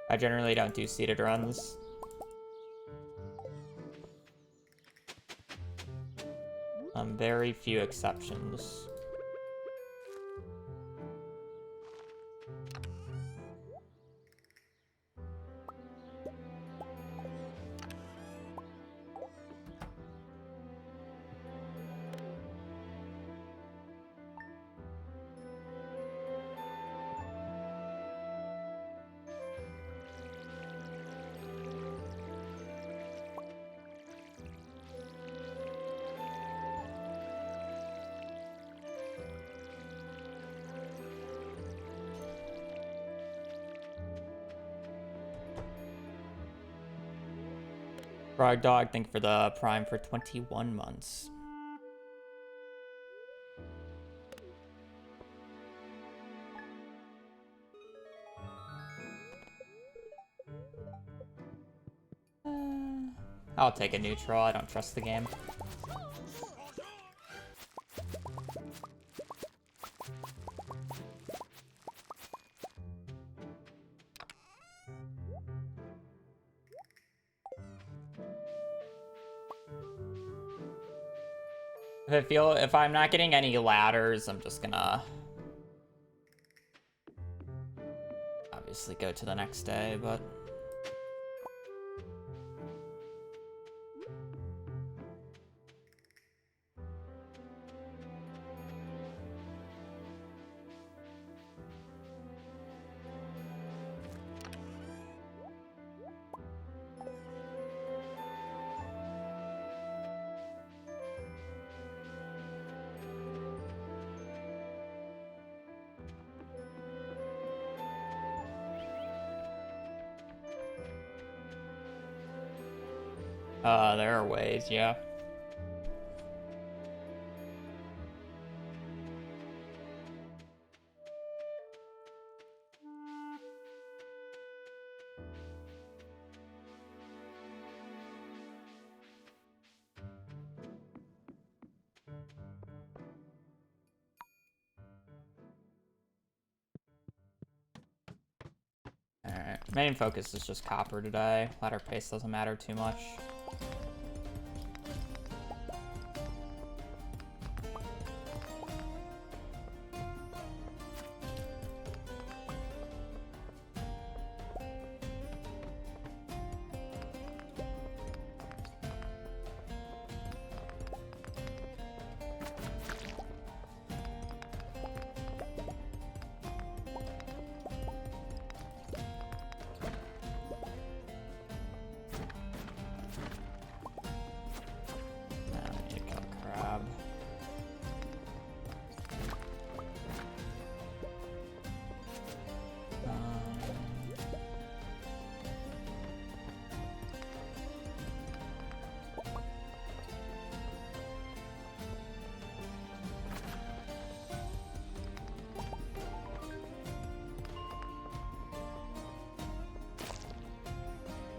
I generally don't do seeded runs. Very few exceptions. Frog Dog, thank you for the Prime for 21 months. I'll take a neutral, I don't trust the game. If I'm not getting any ladders, I'm just gonna obviously go to the next day, but There are ways, yeah. Alright, main focus is just copper today. Ladder pace doesn't matter too much.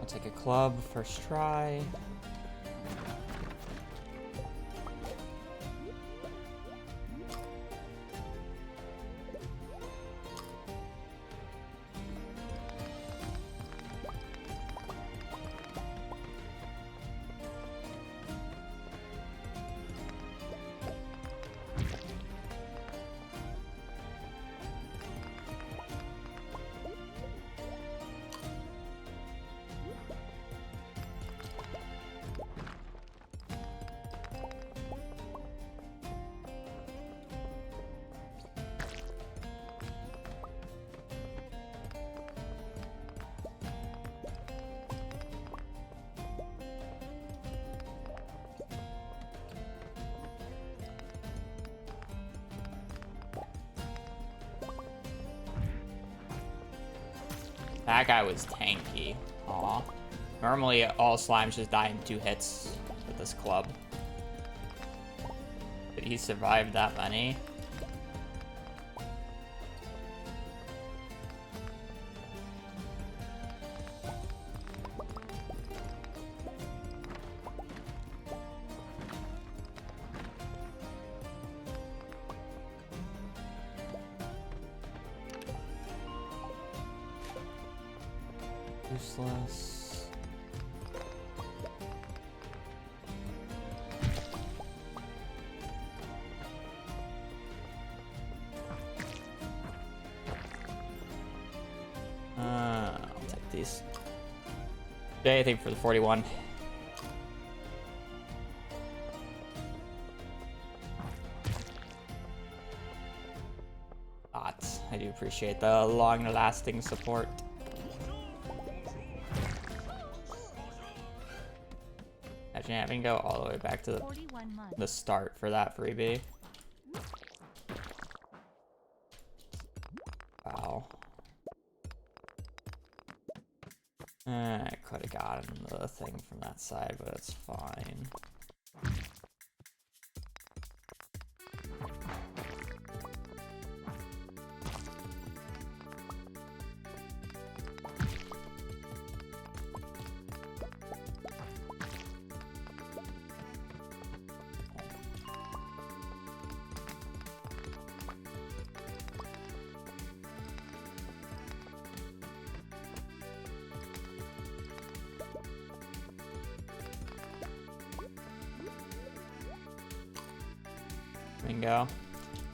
Take a club, first try. That guy was tanky. Aw. Normally, all slimes just die in 2 hits with this club. Did he survive that many? Useless. I'll take these. Anything for the 41. I do appreciate the long-lasting support. Imagine having to go all the way back to the start for that freebie. Wow. I could have gotten the thing from that side, but it's fine. Flamingo.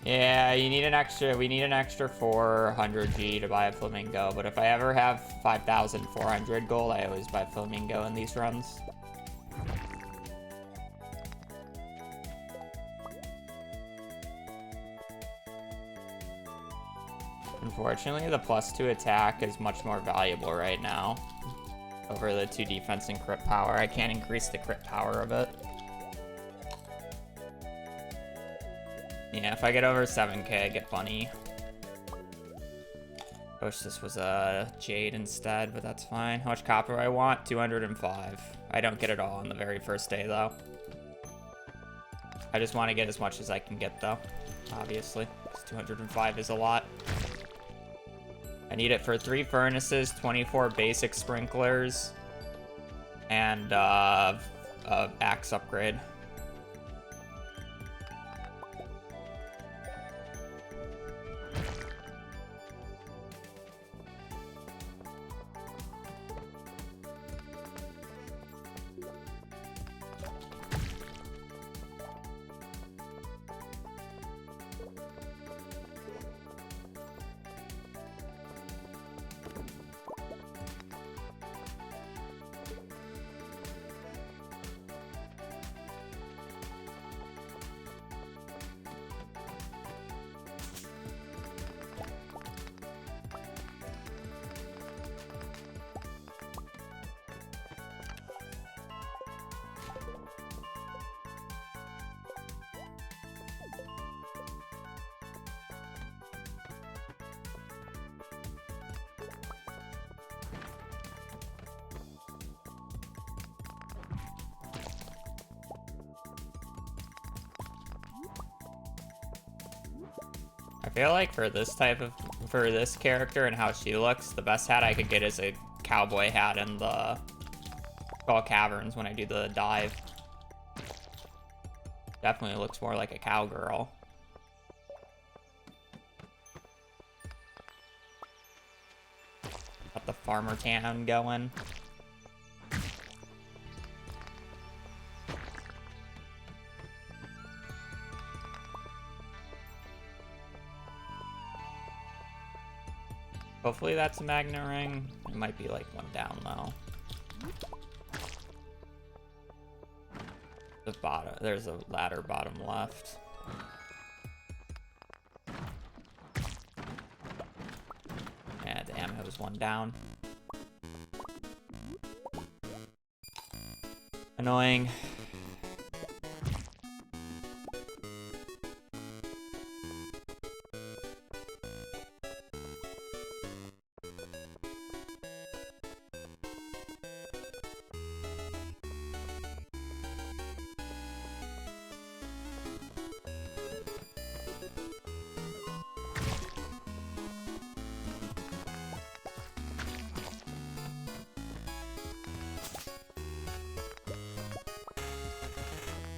Yeah, you need an extra, we need an extra 400 G to buy a Flamingo, but if I ever have 5,400 gold, I always buy Flamingo in these runs. Unfortunately, the +2 attack is much more valuable right now over the 2 defense and crit power. I can't increase the crit power of it. Yeah, if I get over 7k, I get Bunny. Wish this was a Jade instead, but that's fine. How much copper do I want? 205. I don't get it all on the very first day, though. I just want to get as much as I can get, though. Obviously, 205 is a lot. I need it for 3 furnaces, 24 basic sprinklers, and a axe upgrade. I feel like for this character and how she looks, the best hat I could get is a cowboy hat in the Skull Caverns when I do the dive. Definitely looks more like a cowgirl. Got the farmer tan going. Hopefully that's a magnet ring. It might be like one down though. The bottom, there's a ladder bottom left. Yeah, damn, it was one down. Annoying.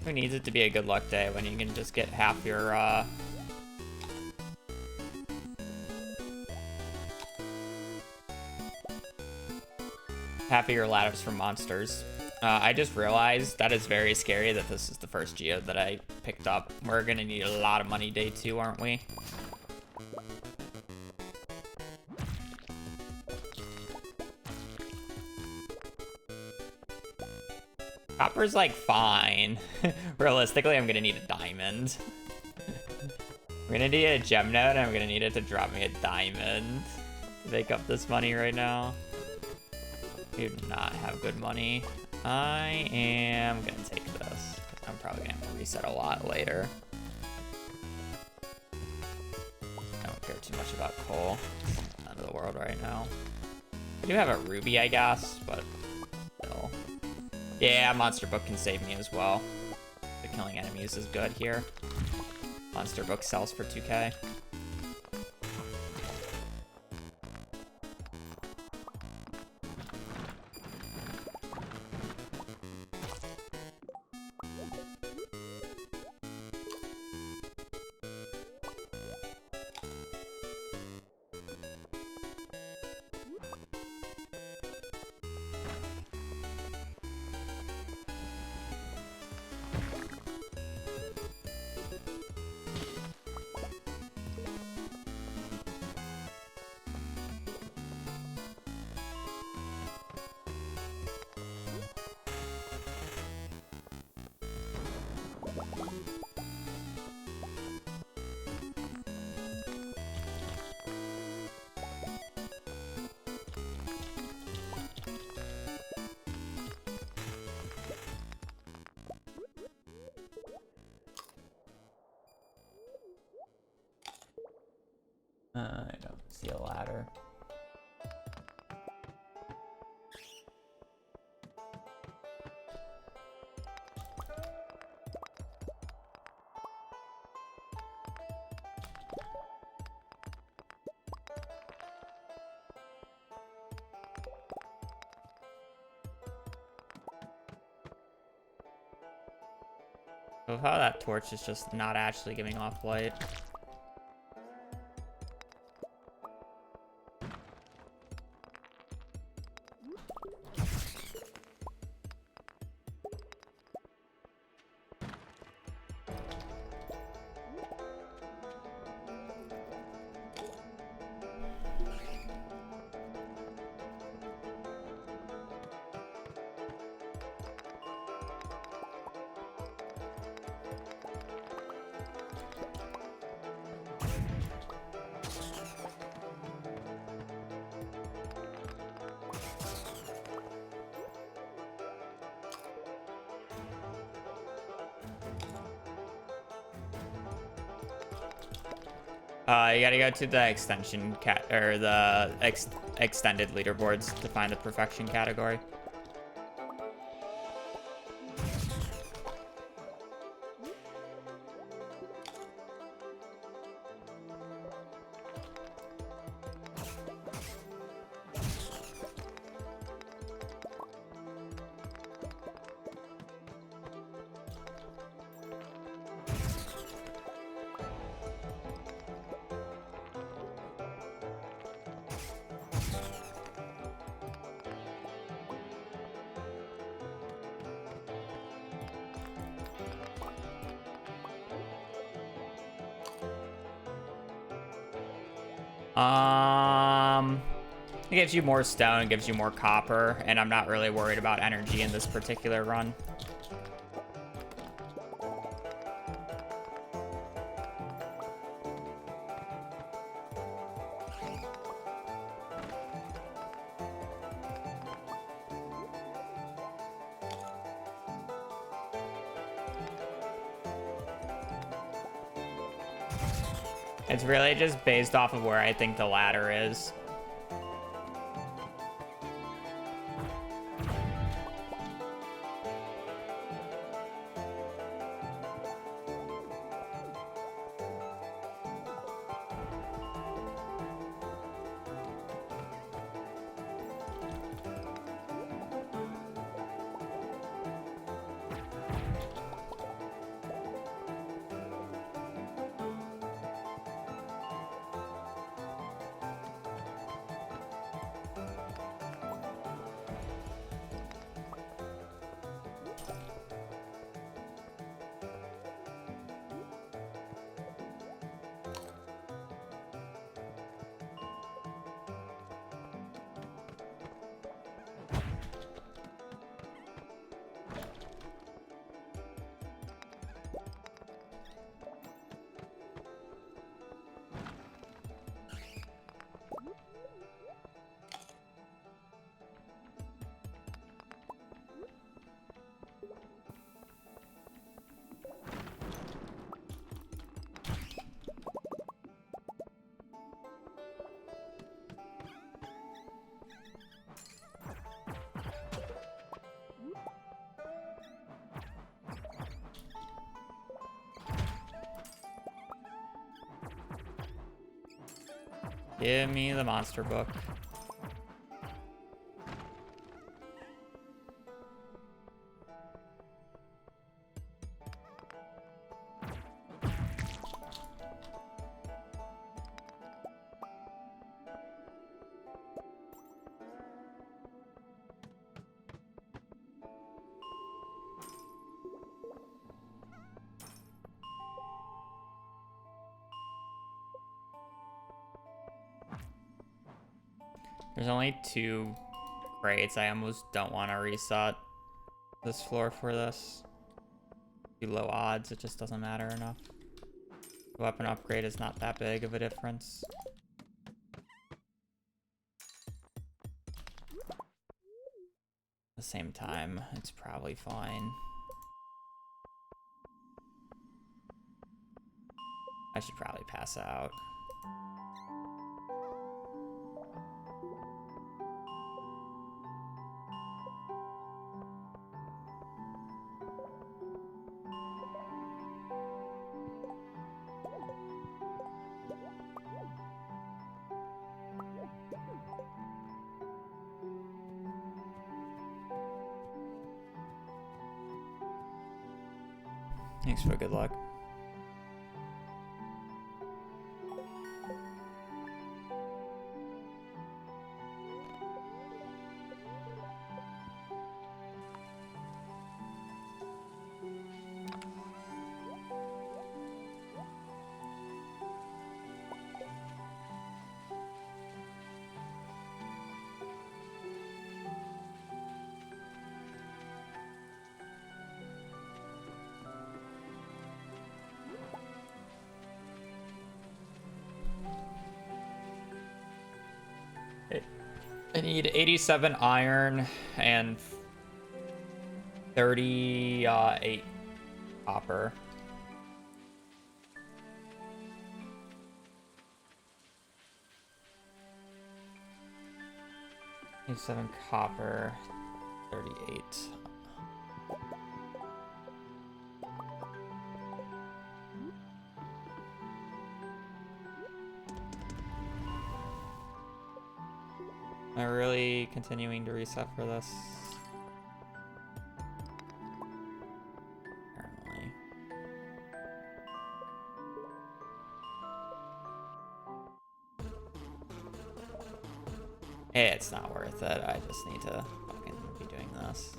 Who needs it to be a good luck day when you can just get half your, half of your ladders from monsters. I just realized that is very scary that this is the first geode that I picked up. We're gonna need a lot of money day 2, aren't we? Copper's like fine. Realistically, I'm gonna need a diamond. I'm gonna need a gem node and I'm gonna need it to drop me a diamond to make up this money right now. We do not have good money. I am gonna take this. I'm probably gonna have to reset a lot later. I don't care too much about coal. It's the end of the world right now. I do have a ruby, I guess, but still. Yeah, Monster Book can save me as well. The killing enemies is good here. Monster Book sells for 2k. I don't see a ladder. So how that torch is just not actually giving off light. You gotta go to the extension or the extended leaderboards to find the perfection category. It gives you more stone, gives you more copper, and I'm not really worried about energy in this particular run. It's really just based off of where I think the ladder is. Give me the monster book. There's only 2 crates. I almost don't want to reset this floor for this. Too low odds, it just doesn't matter enough. The weapon upgrade is not that big of a difference. At the same time, it's probably fine. I should probably pass out. Thanks for good luck. I need 87 iron and 38 copper. 87 copper, 38. Am I really continuing to reset for this? Apparently. It's not worth it. I just need to fucking be doing this.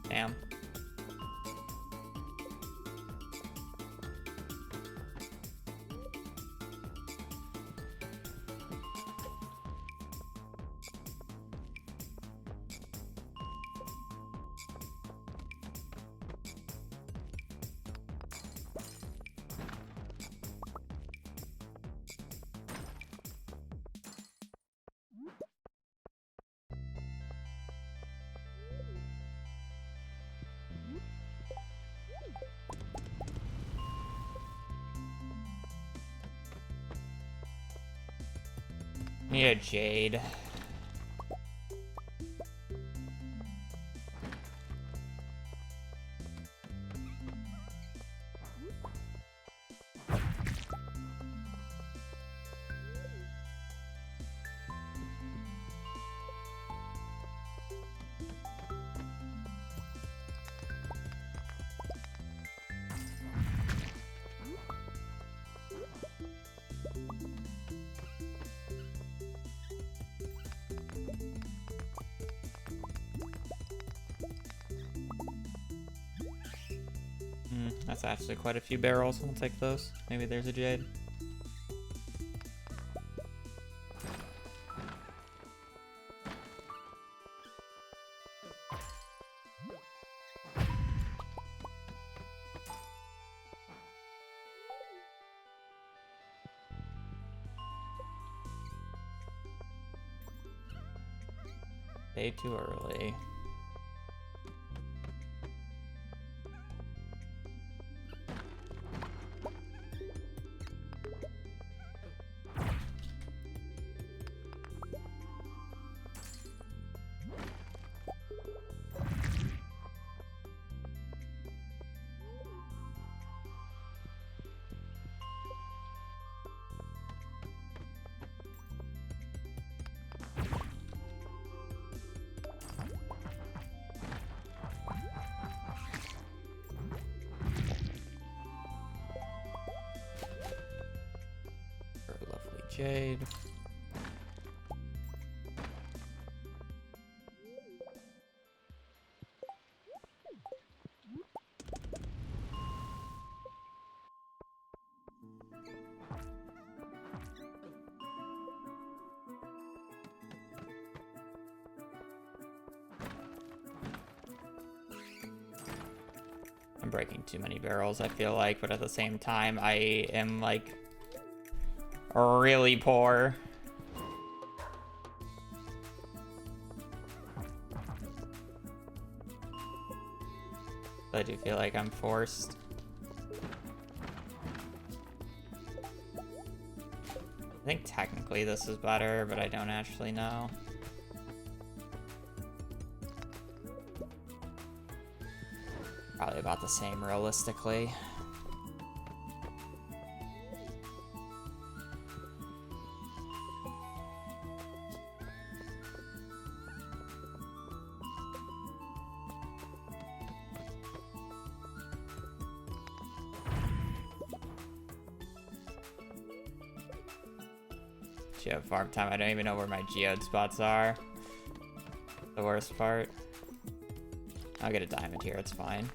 Damn. Need a jade. That's actually quite a few barrels. I'll take those. Maybe there's a jade. Day too early. Jade. I'm breaking too many barrels, I feel like, but at the same time, I am, like, really poor. I do feel like I'm forced. I think technically this is better, but I don't actually know. Probably about the same realistically. Geode farm time. I don't even know where my geode spots are. The worst part. I'll get a diamond here, it's fine.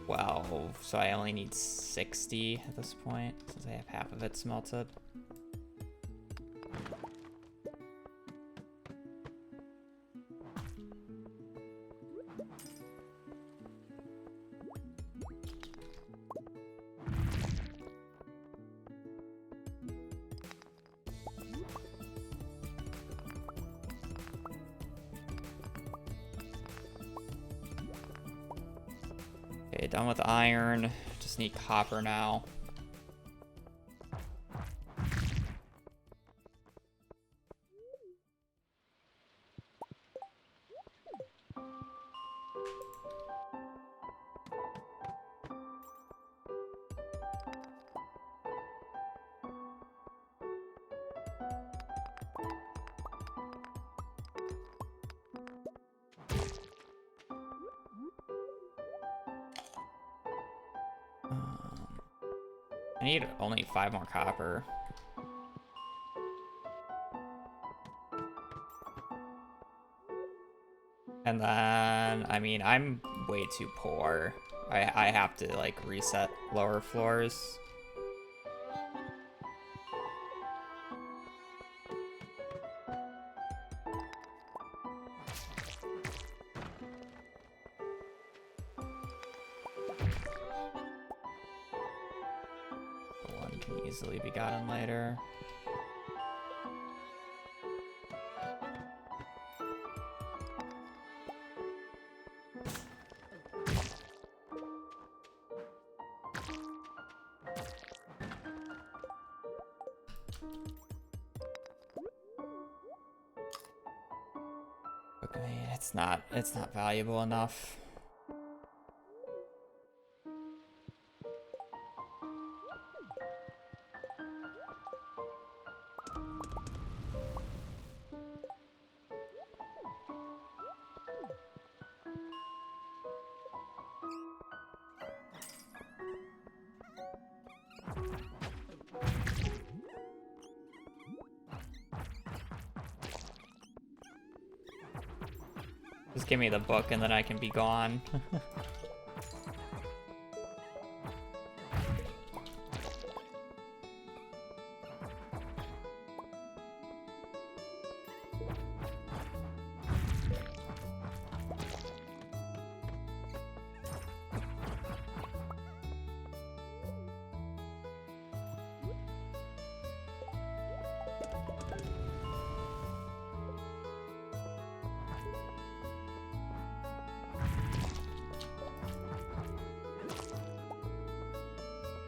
Well, so I only need 60 at this point, since I have half of it smelted. Okay, done with iron. Just need copper now. I need only 5 more copper. And then, I mean, I'm way too poor. I have to, like, reset lower floors. One can easily be gotten later. Okay, it's not valuable enough. Just give me the book and then I can be gone.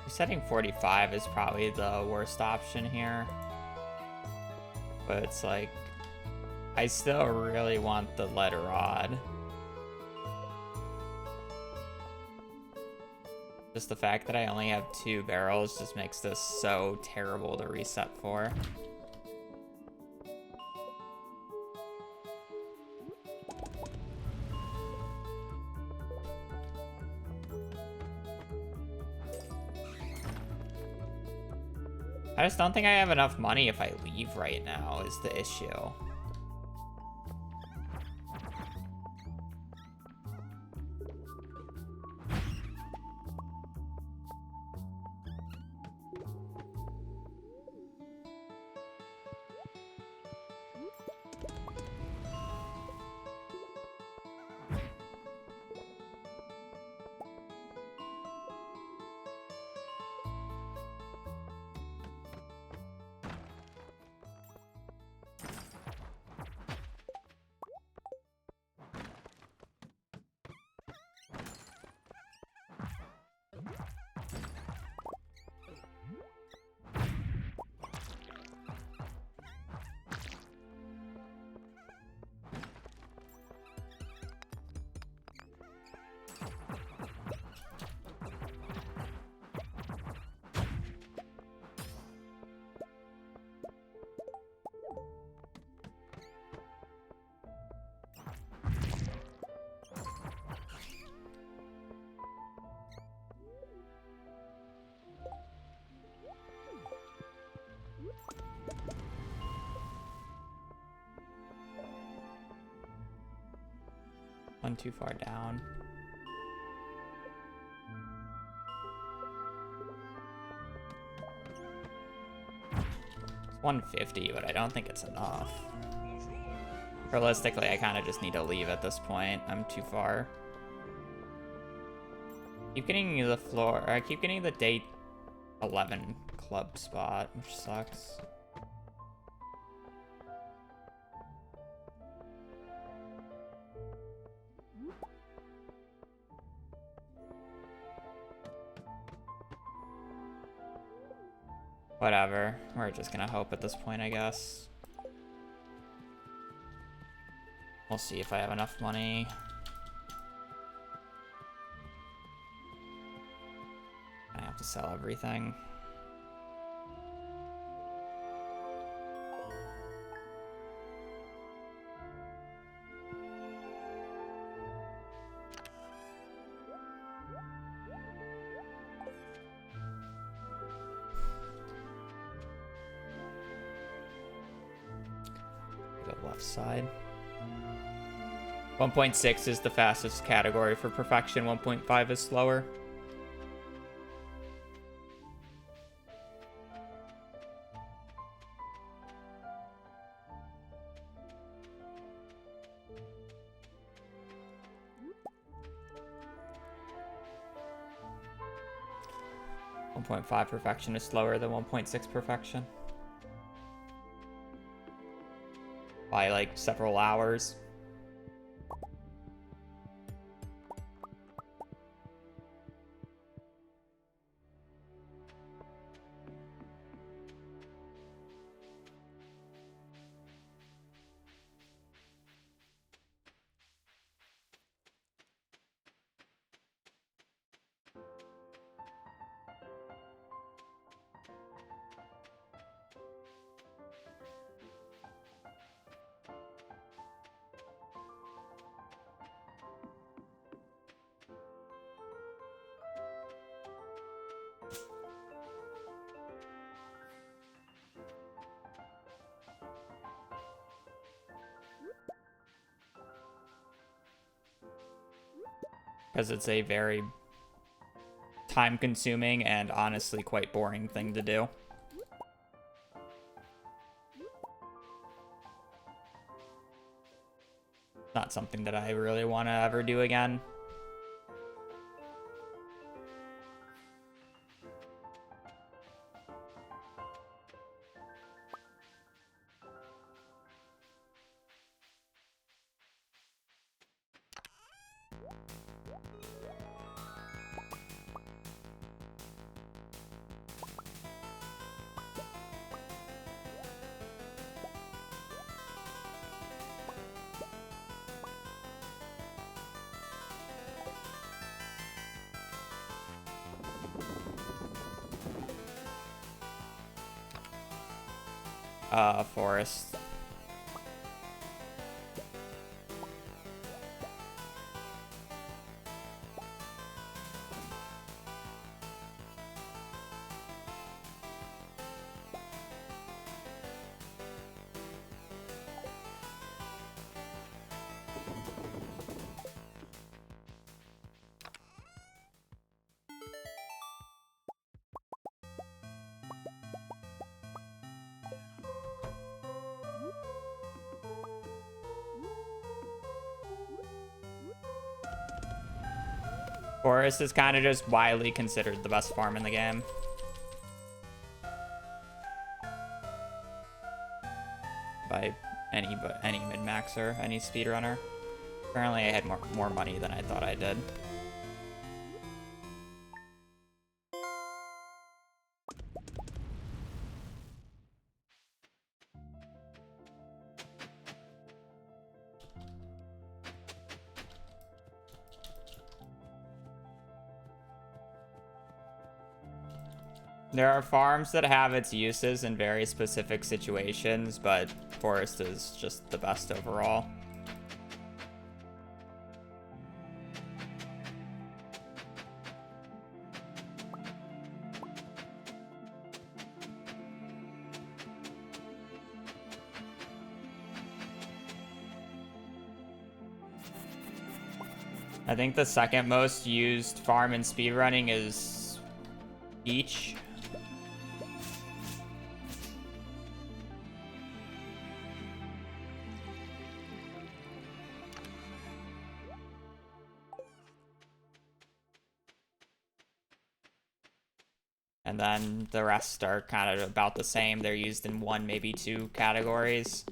Setting 45 is probably the worst option here. But it's like, I still really want the lead rod. Just the fact that I only have 2 barrels just makes this so terrible to reset for. I just don't think I have enough money if I leave right now is the issue. One too far down. It's 150, but I don't think it's enough. Realistically, I kind of just need to leave at this point. I'm too far. Keep getting the floor, or I keep getting the day 11 club spot, which sucks. Whatever. We're just gonna hope at this point, I guess. We'll see if I have enough money. I have to sell everything. Left side. 1.6 is the fastest category for perfection. 1.5 is slower. .5 perfection is slower than 1.6 perfection. By like several hours. Because it's a very time-consuming and honestly quite boring thing to do. Not something that I really want to ever do again. Forest. Forest is kind of just widely considered the best farm in the game. By any min-maxer, any speedrunner. Apparently I had more money than I thought I did. There are farms that have its uses in very specific situations, but Forest is just the best overall. I think the second most used farm in speedrunning is Peach. And then the rest are kind of about the same. They're used in one, maybe two categories.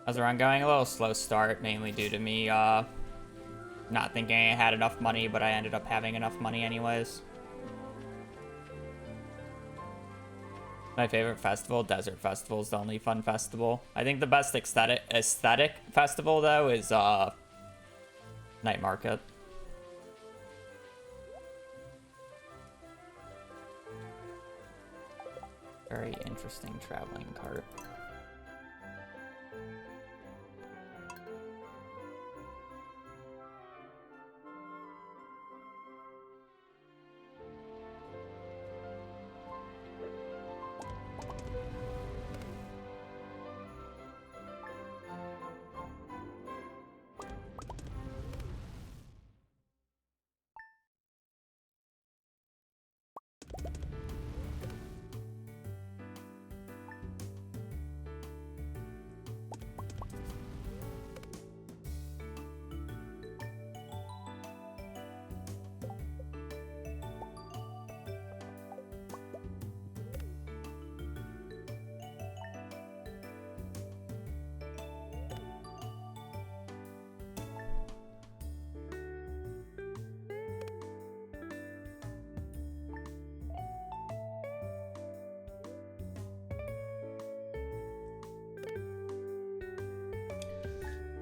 As we're going a little slow start, mainly due to me not thinking I had enough money, but I ended up having enough money anyways. My favorite festival, Desert Festival, is the only fun festival. I think the best aesthetic festival, though, is Night Market. Very interesting traveling cart.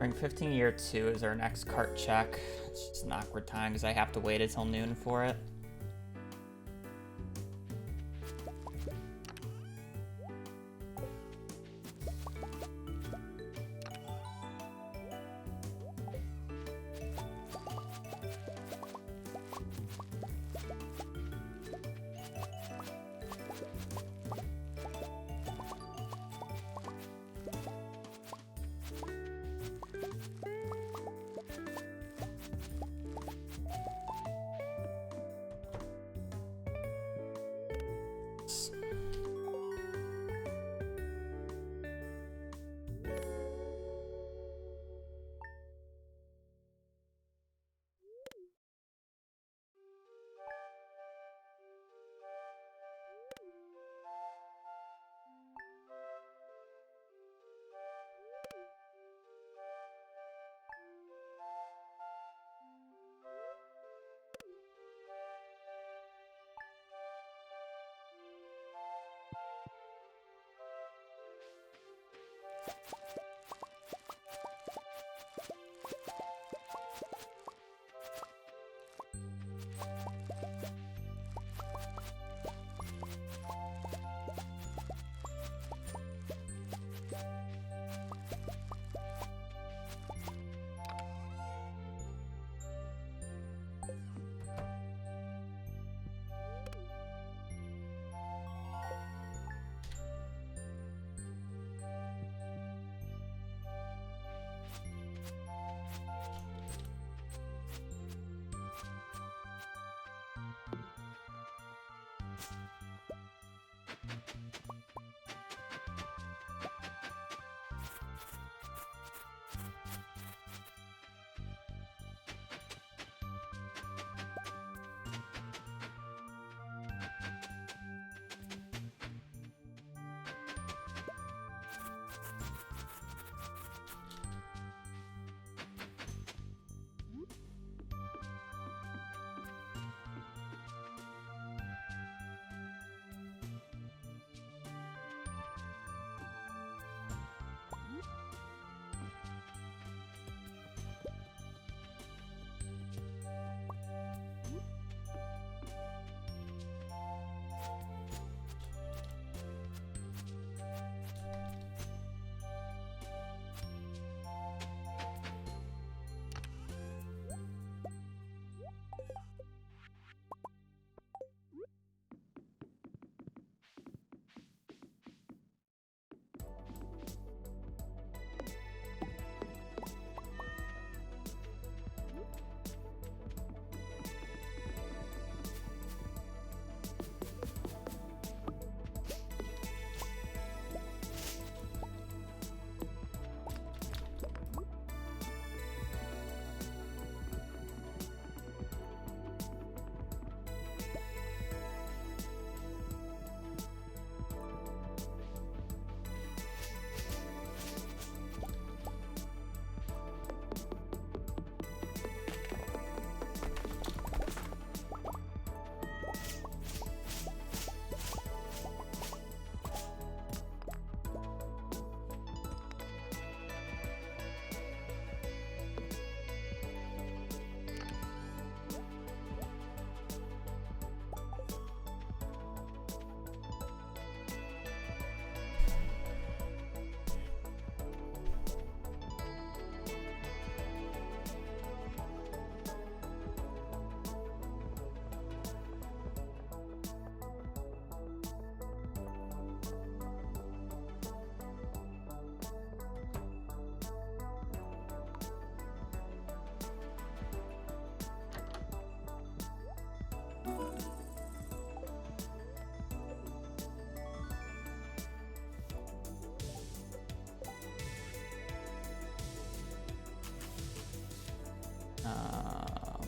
Ring 15 year 2 is our next cart check. It's just an awkward time because I have to wait until noon for it.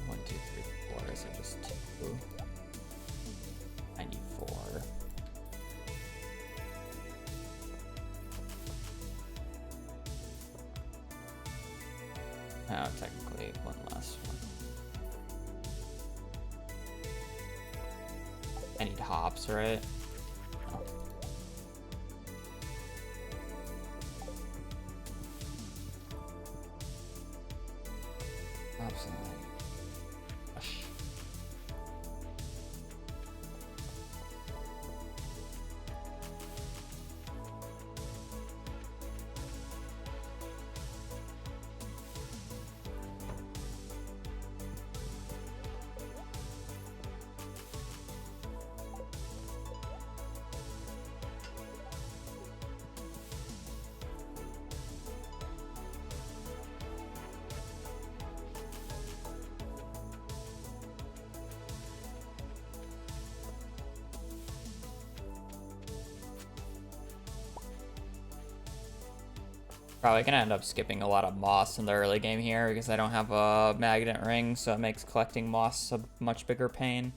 One, two, three, four. Is it just two? I need four. Oh, technically one less one. I need hops, right? Oh. Probably gonna end up skipping a lot of moss in the early game here because I don't have a magnet ring, so it makes collecting moss a much bigger pain.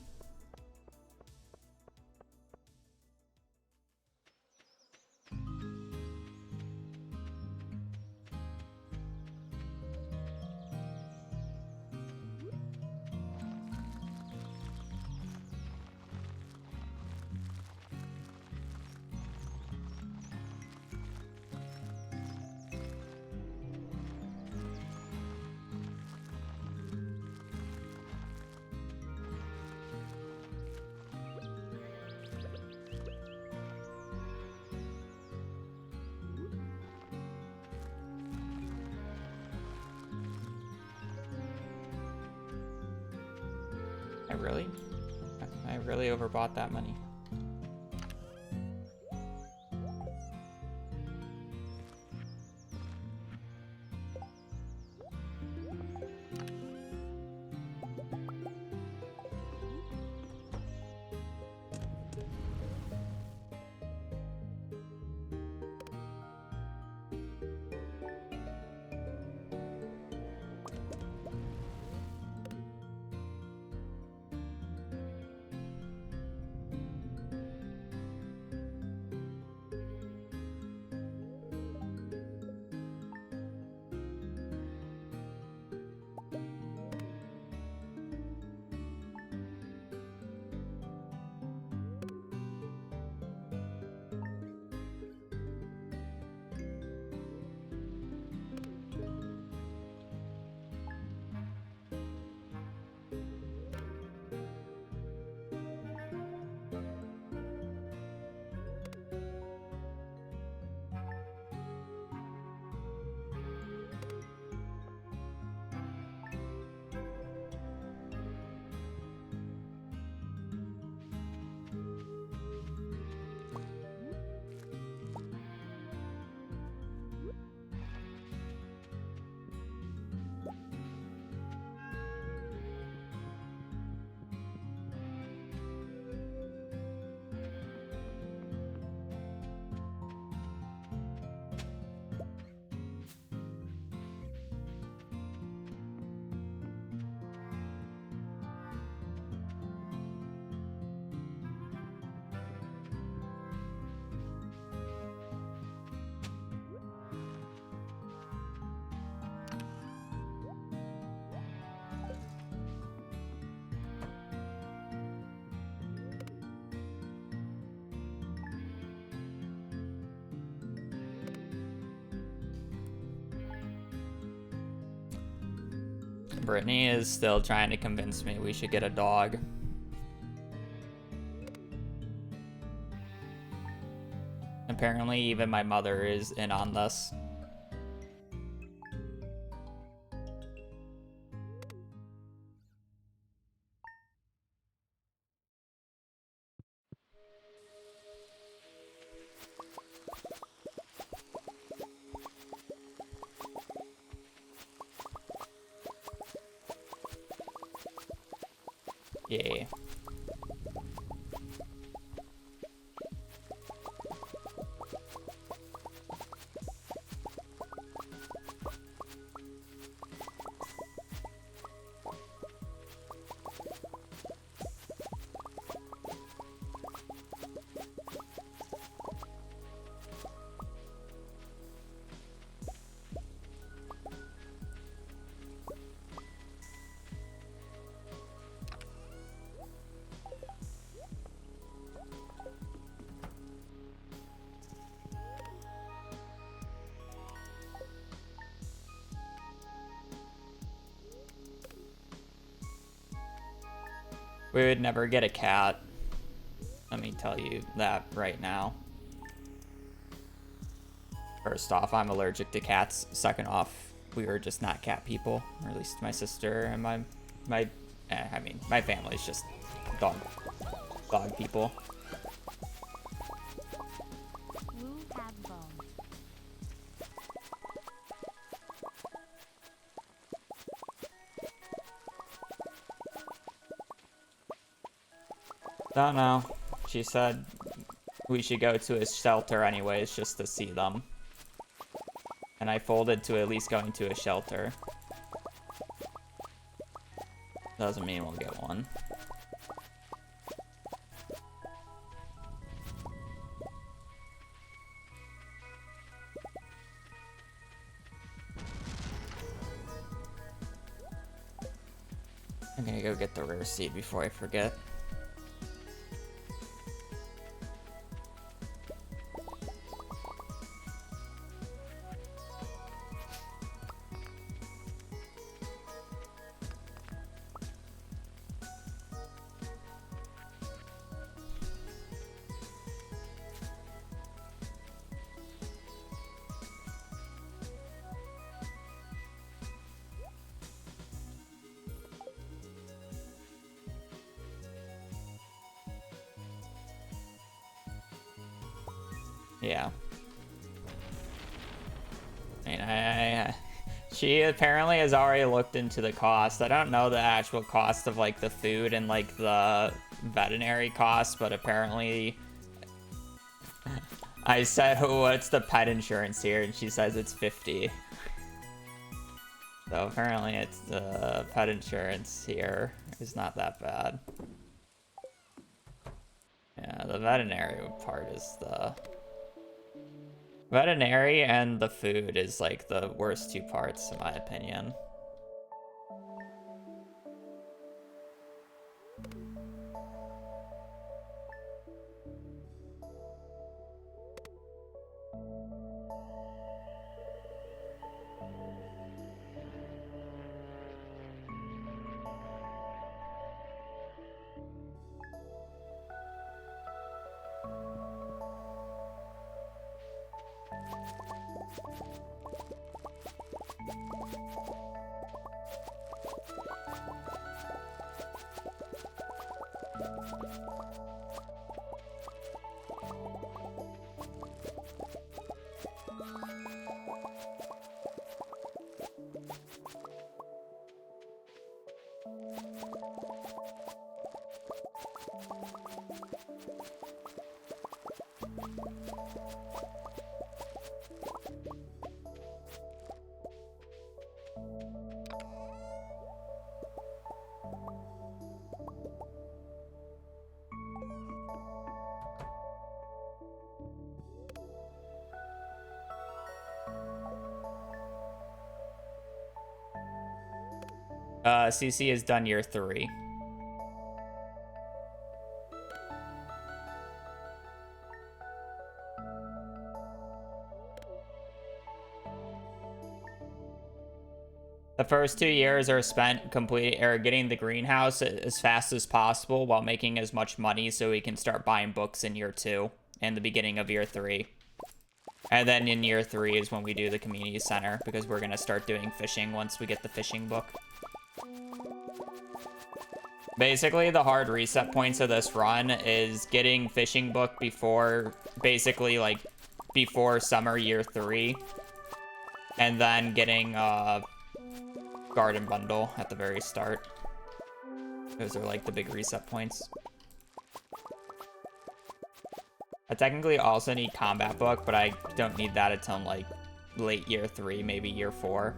I really overbought that money. Brittany is still trying to convince me we should get a dog. Apparently, even my mother is in on this. Yeah. We would never get a cat. Let me tell you that right now. First off, I'm allergic to cats. Second off, we are just not cat people. Or at least my sister and my family's just dog people. Woo have bones. Don't know. She said we should go to his shelter anyways just to see them. And I folded to at least going to a shelter. Doesn't mean we'll get one. I'm gonna go get the rare seed before I forget. Yeah. I mean, she apparently has already looked into the cost. I don't know the actual cost of like the food and like the veterinary costs, but apparently I said, what's the pet insurance here? And she says it's 50. So apparently it's the pet insurance here is not that bad. Yeah, the veterinary part is the... Veterinary and the food is like the worst two parts in my opinion. CC has done year 3. The first 2 years are spent getting the greenhouse as fast as possible while making as much money so we can start buying books in year 2 and the beginning of year 3. And then in year 3 is when we do the community center because we're going to start doing fishing once we get the fishing book. Basically, the hard reset points of this run is getting fishing book before, basically, like, before summer year 3. And then getting, garden bundle at the very start. Those are, like, the big reset points. I technically also need combat book, but I don't need that until, like, late year 3, maybe year 4.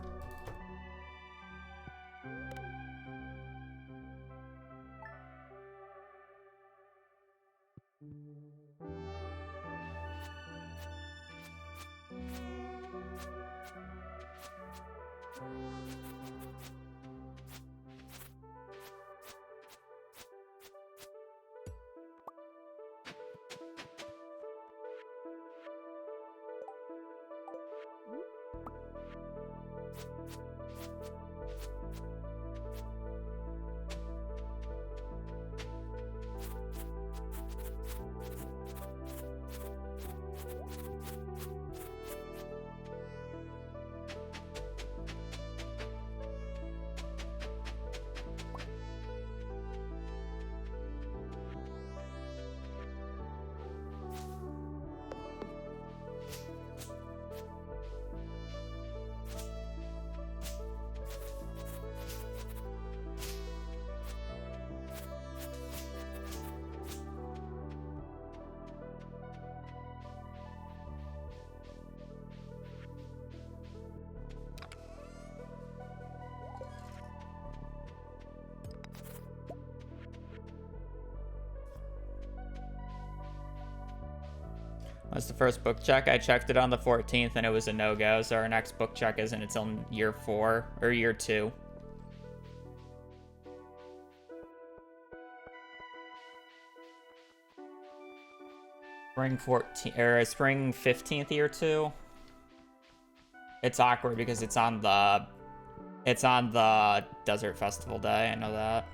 What's the first book check? I checked it on the 14th and it was a no-go, so our next book check isn't until year 4 or year 2. Spring 14 or spring 15th year 2. It's awkward because it's on the Desert Festival day. I know that.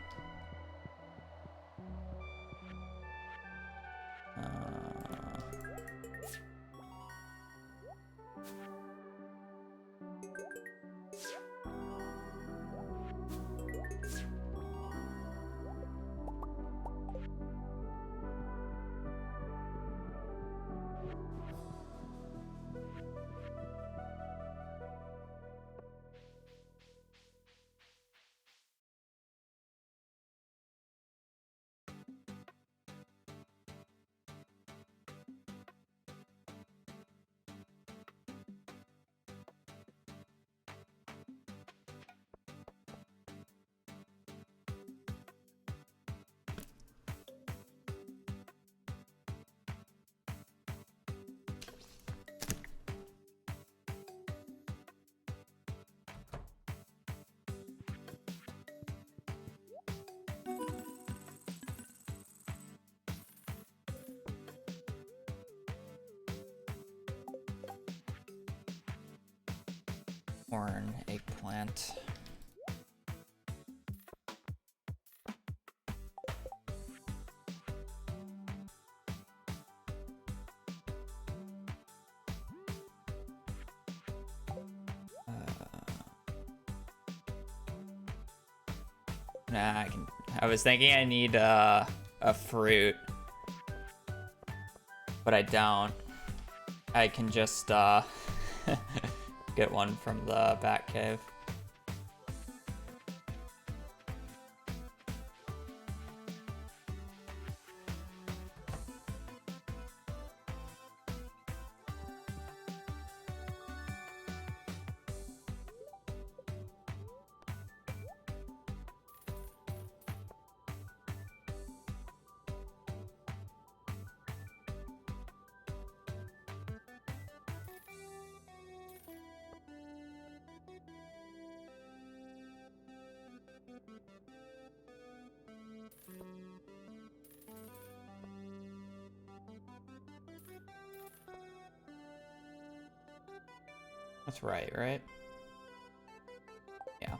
Corn, eggplant. Nah, I was thinking I need a fruit, but I don't. I can just get one from the Bat Cave. That's right? Yeah.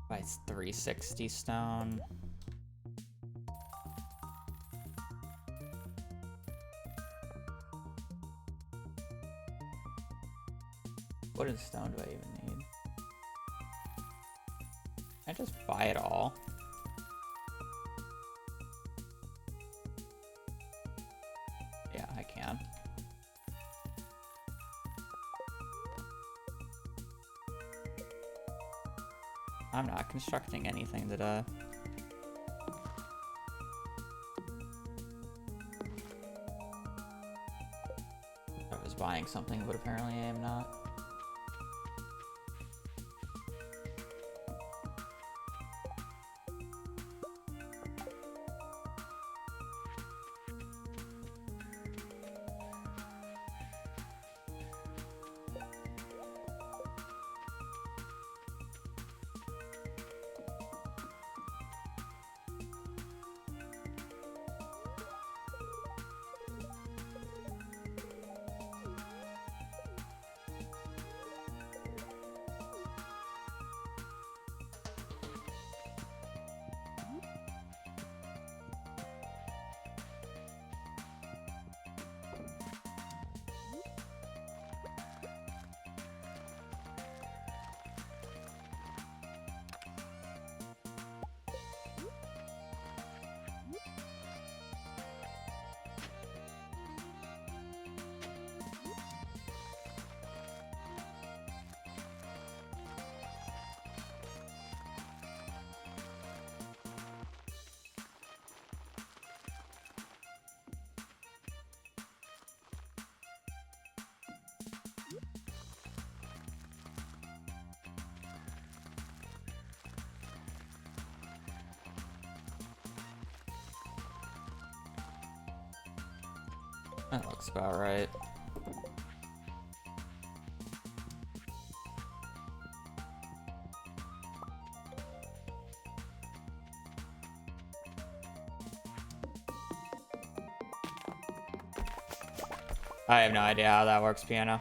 By 360 stone. What is stone do I even need? I just buy it all. Yeah, I can. I'm not constructing anything today. I was buying something, but apparently I am not. That looks about right. I have no idea how that works, piano.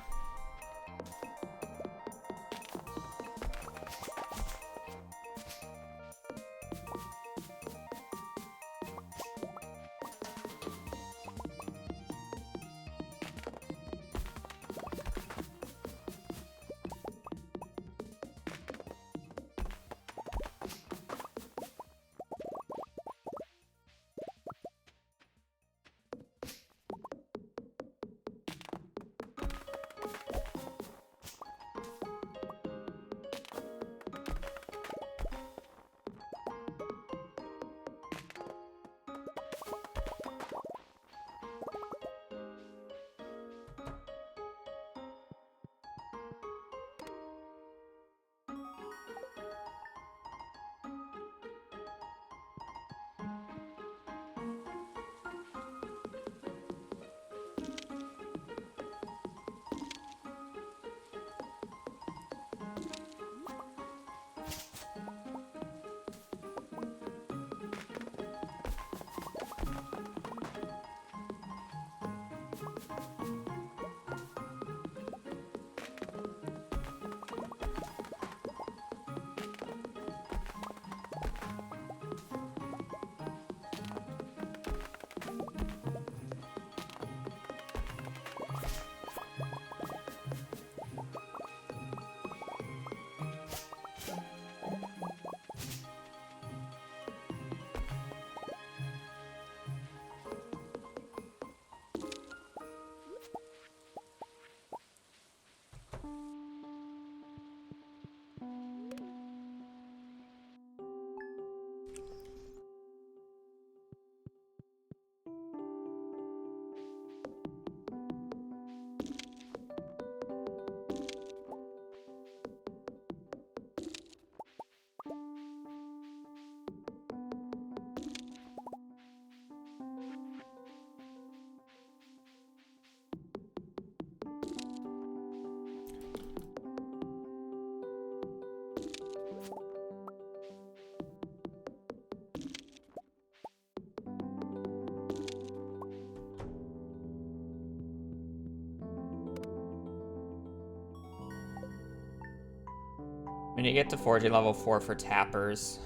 When you get to forging level 4 for tappers.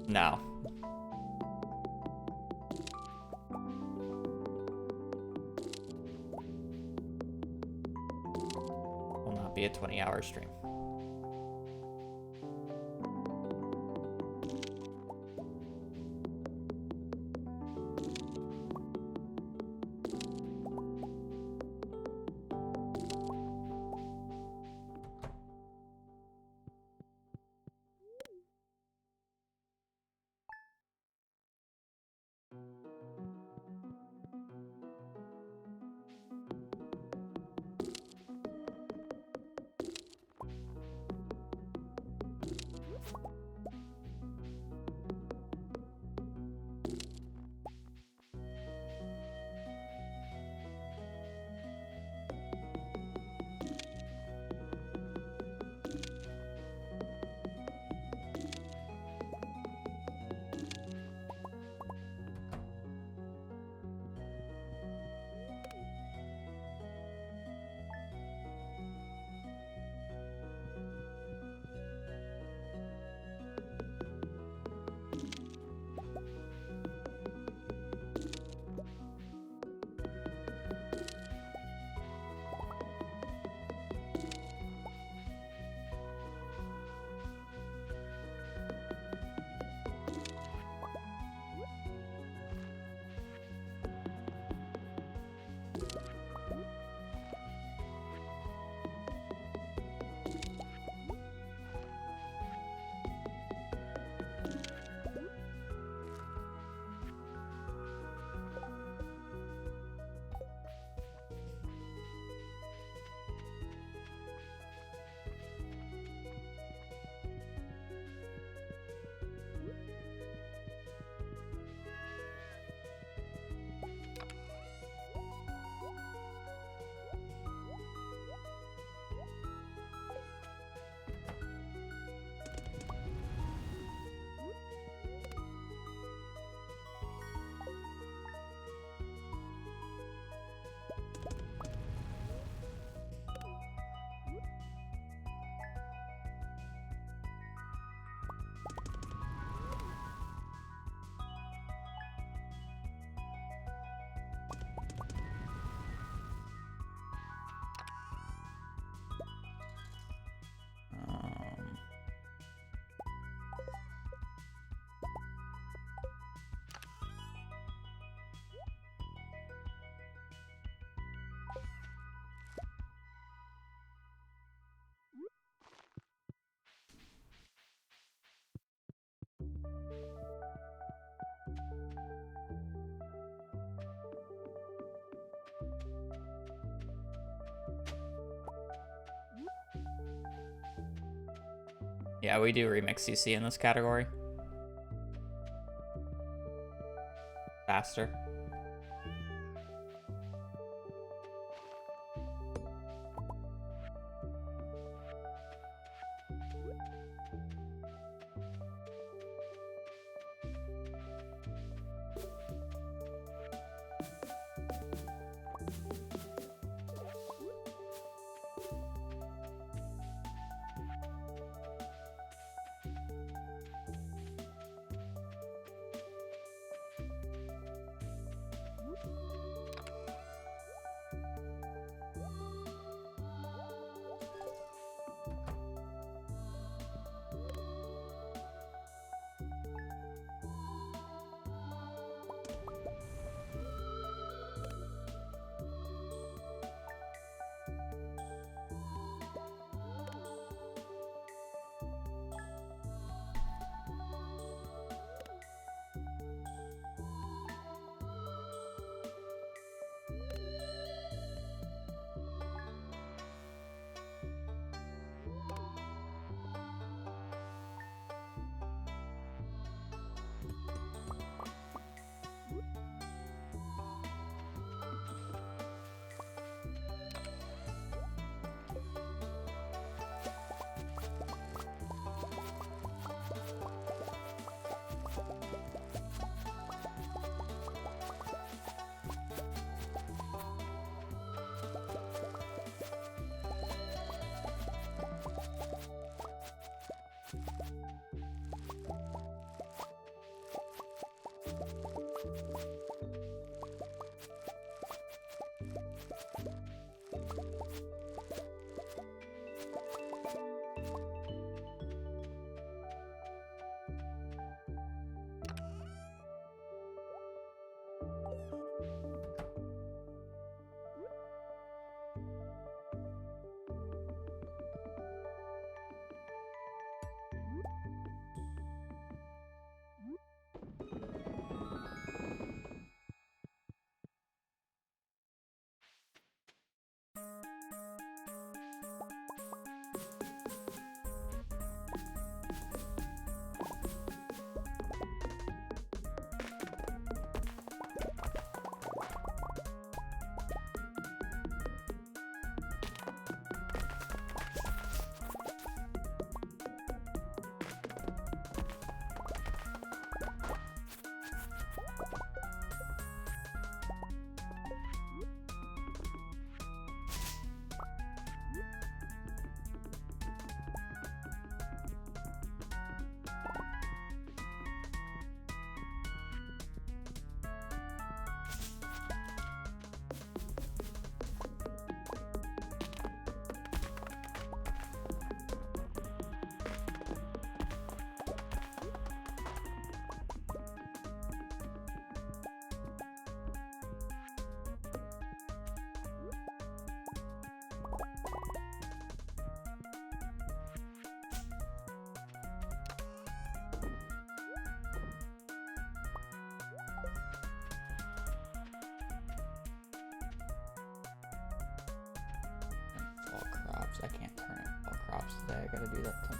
No. Will not be a 20-hour stream. Yeah, we do remix CC in this category. Faster. Fall crops. I can't turn it fall crops today. I gotta do that tomorrow.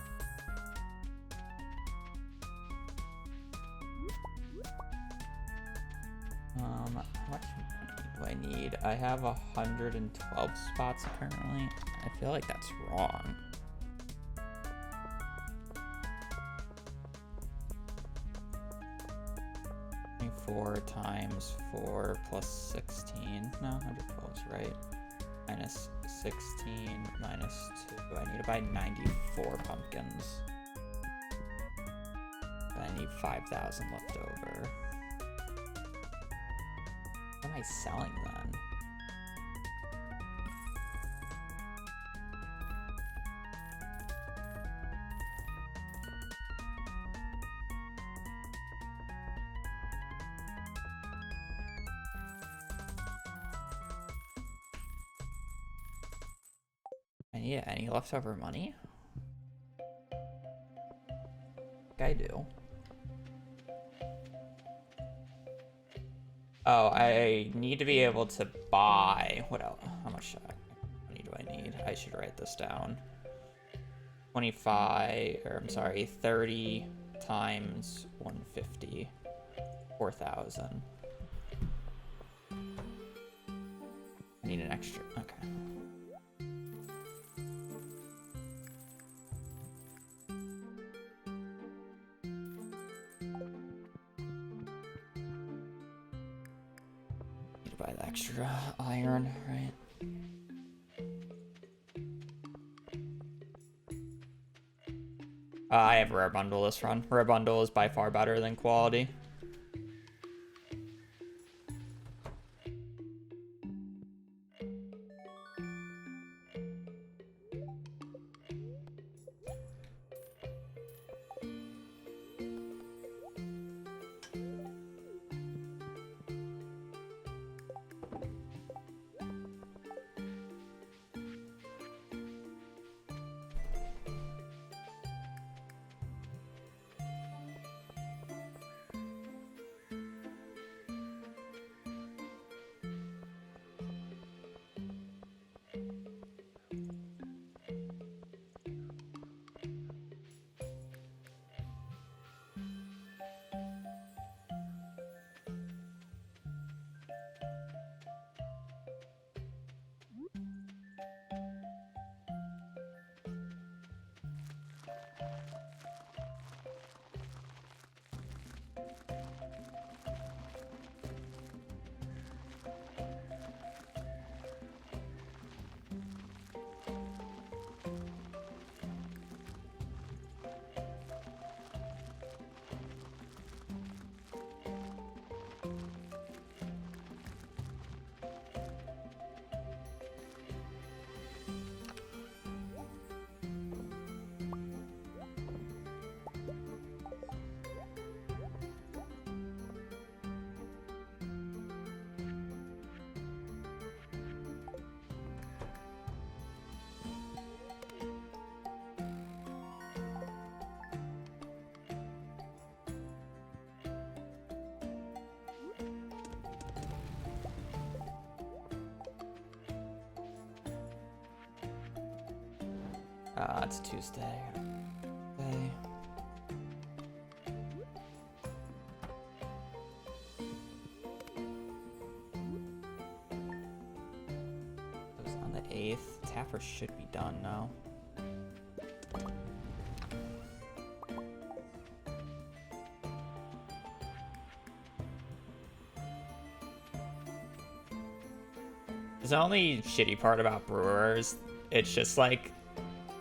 How much money do I need? I have 112 spots apparently. I feel like that's wrong. 4 times 4 plus 16. No, 112 is right. Minus 16 minus 2. I need to buy 94 pumpkins. I need 5,000 left over. What am I selling then? Yeah, any leftover money? I do. Oh, I need to be able to buy. What else? How much money do I need? I should write this down. 25, or I'm sorry, 30 times 150, 4,000. Need an extra, okay. Need to buy the extra iron, right? I have rare bundle this run. Rare bundle is by far better than quality. It's Tuesday. Okay. It was on the 8th. Taffer should be done now. The only shitty part about brewers, it's just like,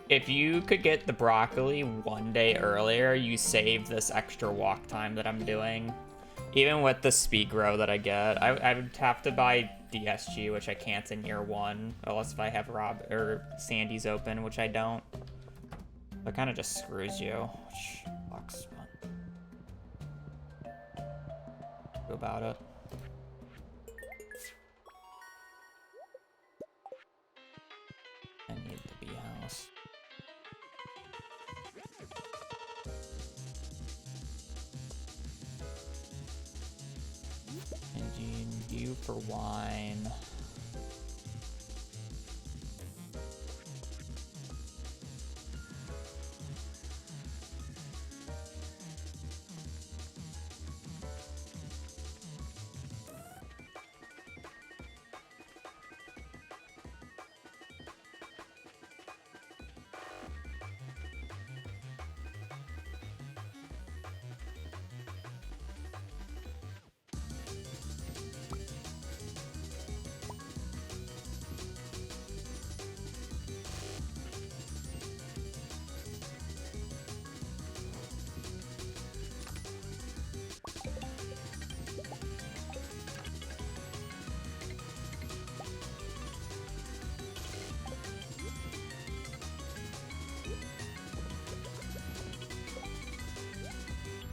if you could get the broccoli one day earlier, you save this extra walk time that I'm doing. Even with the speed grow that I get, I would have to buy DSG, which I can't in year 1, unless if I have Rob or Sandy's open, which I don't. That kind of just screws you, which sucks. Do about it. I need the bee house. Engine U for wine.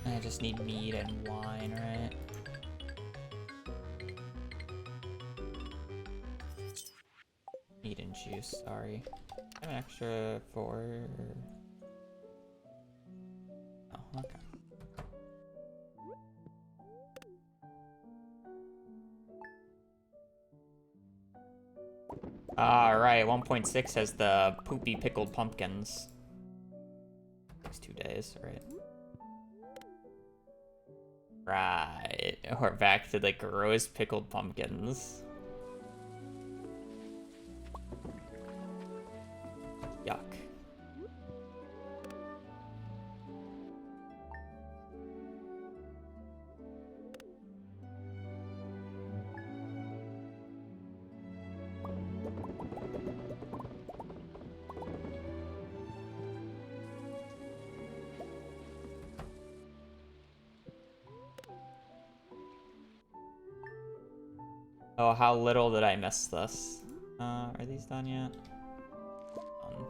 I just need meat and wine, right? Meat and juice, sorry. I have an extra 4. Oh, okay. Alright, 1.6 has the poopy pickled pumpkins. always 2 days, right? Right. We're back to the gross pickled pumpkins. Yuck. Oh, how little did I miss this? Are these done yet? Done.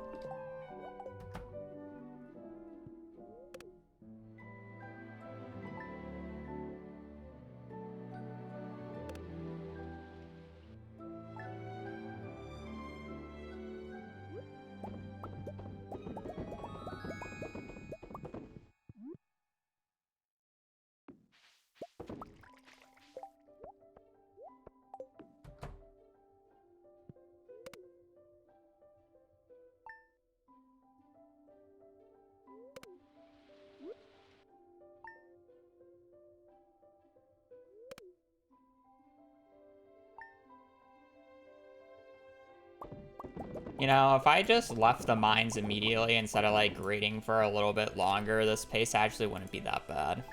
You know, if I just left the mines immediately instead of like grading for a little bit longer, this pace actually wouldn't be that bad.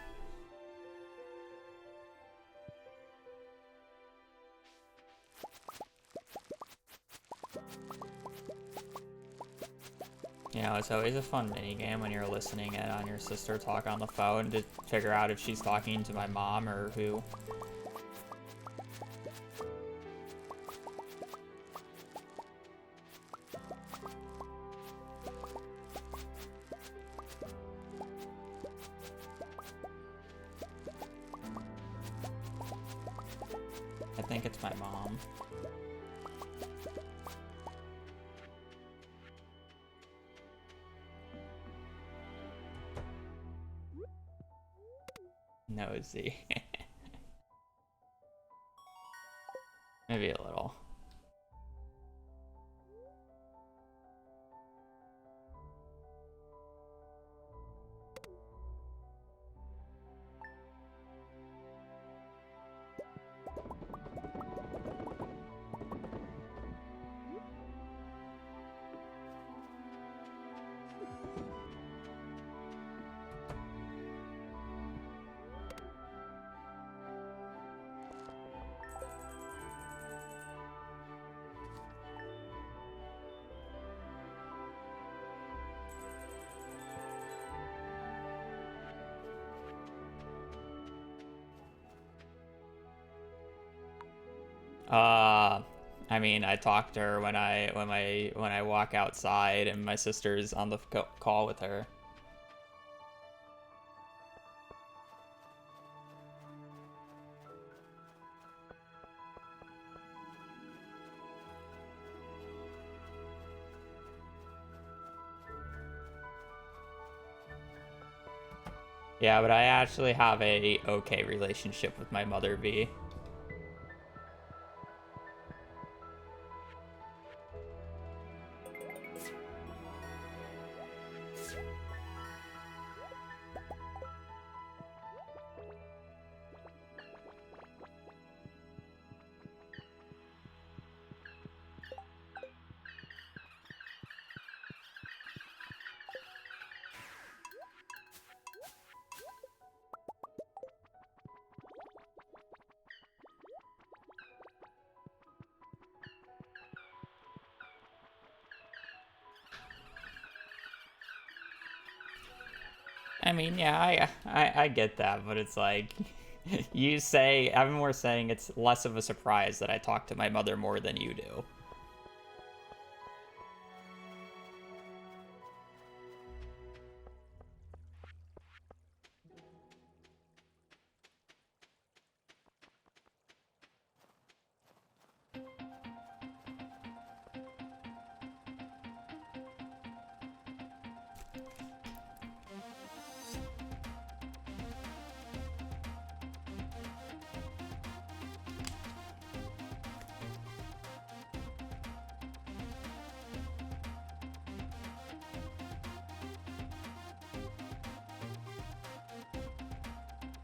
You know, it's always a fun minigame when you're listening in on your sister talk on the phone to figure out if she's talking to my mom or who. I think it's my mom. Nosy. Maybe a little. I mean, I talk to her when I walk outside, and my sister's on the call with her. Yeah, but I actually have a okay relationship with my mother, V. I mean, yeah, I get that, but it's like, you say, Evermore's saying it's less of a surprise that I talk to my mother more than you do.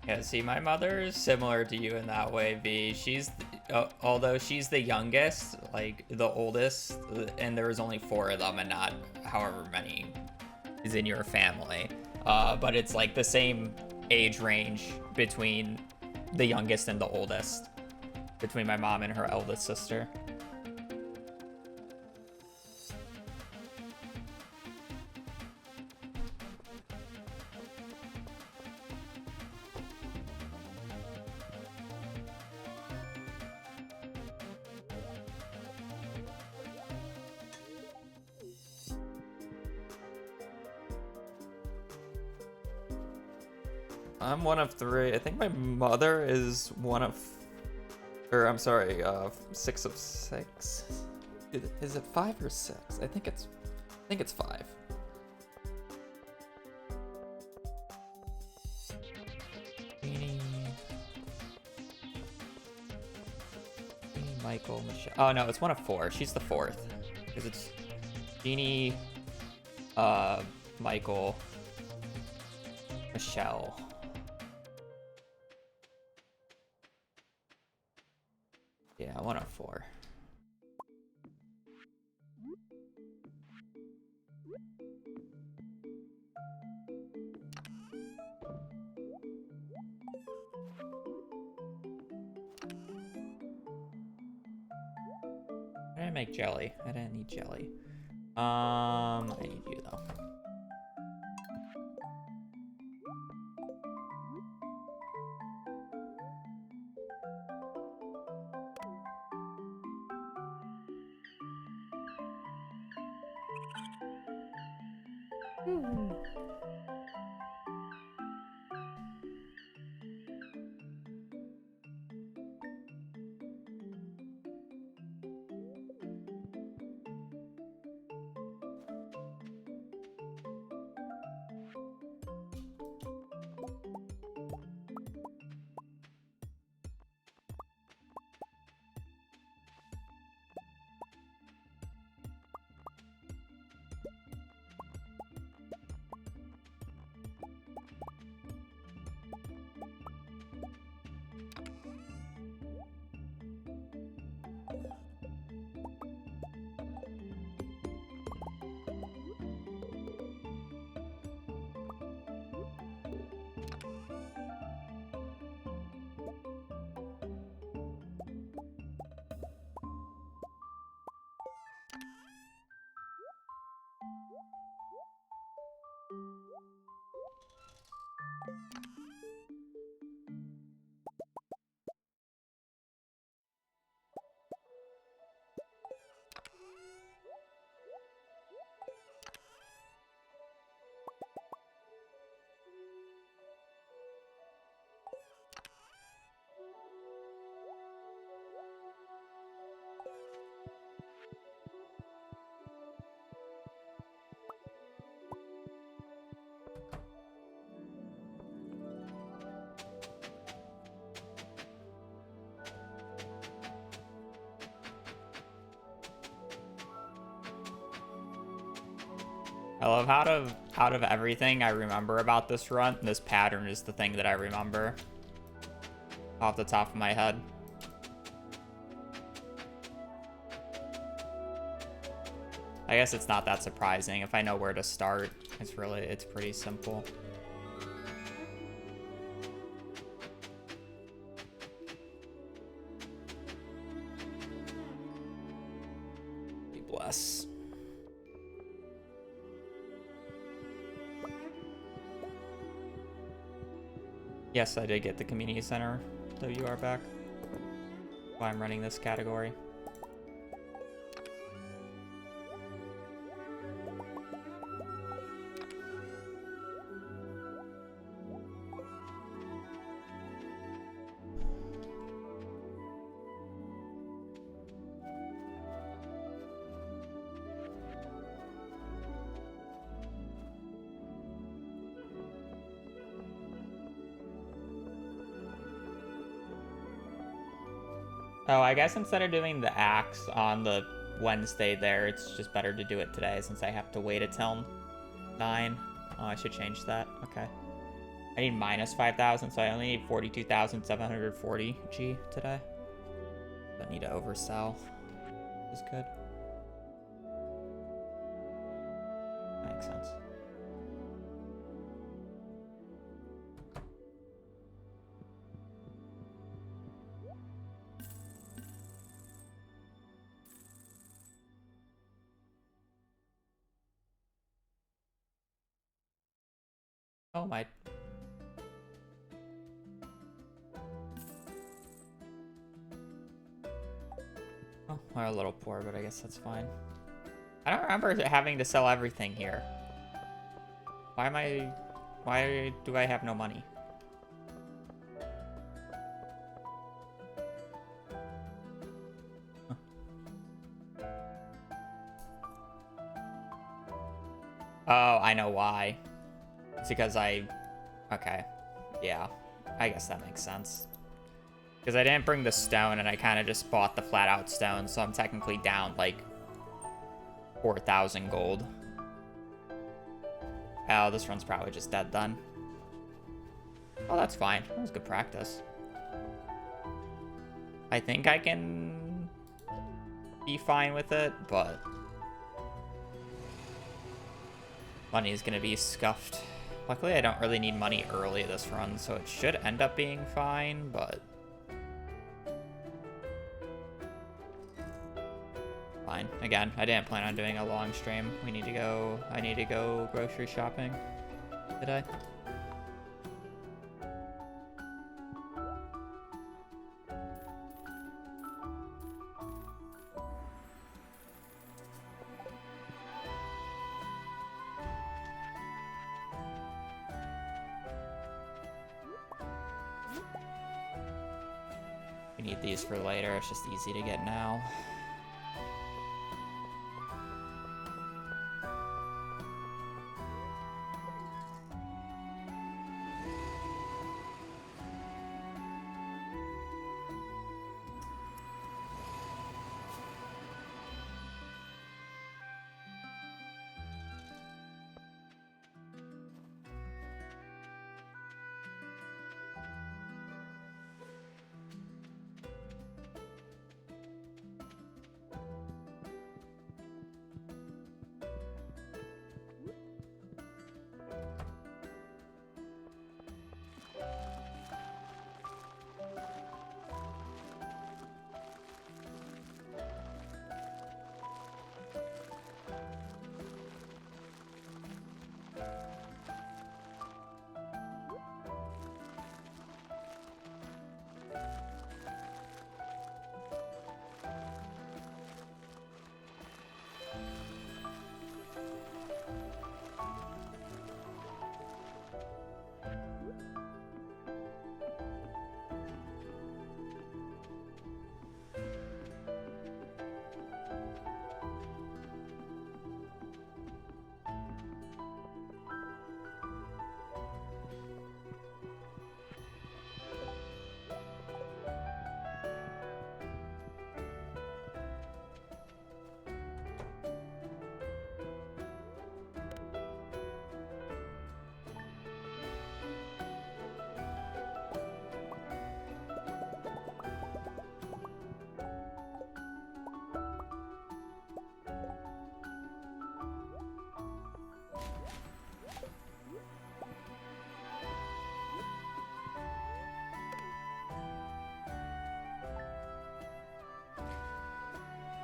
Yeah, see, my mother is similar to you in that way, V. She's, although she's the youngest, like, the oldest, and there was only 4 of them and not however many is in your family. But it's, like, the same age range between the youngest and the oldest, between my mom and her eldest sister. I'm one of 3. I think my mother is one of, or I'm sorry, 6 of 6. Is it 5 or 6? I think it's 5. Jeannie, Michael, Michelle. Oh no, it's one of 4. She's the 4th because it's Jeannie, Michael, Michelle. Yeah, 1 of 4. I didn't make jelly. I didn't need jelly. I need you though. I love out of everything I remember about this run, this pattern is the thing that I remember off the top of my head. I guess it's not that surprising. If I know where to start, it's pretty simple. Be blessed. Yes, I did get the community center WR back. Why I'm running this category. Oh, I guess instead of doing the axe on the Wednesday there, it's just better to do it today since I have to wait until 9. Oh, I should change that. Okay. I need minus 5,000, so I only need 42,740 G today. Don't need to oversell. Is good. Makes sense. Oh my. Oh, we're a little poor, but I guess that's fine. I don't remember having to sell everything here. Why do I have no money? Huh. Oh, I know why. It's because okay. Yeah, I guess that makes sense. Because I didn't bring the stone, and I kind of just bought the flat out stone, so I'm technically down like 4,000 gold. Oh, this run's probably just dead then. Oh, that's fine. That was good practice. I think I can be fine with it, but money is going to be scuffed. Luckily, I don't really need money early this run, so it should end up being fine, but fine. Again, I didn't plan on doing a long stream. I need to go grocery shopping today. We need these for later. It's just easy to get now.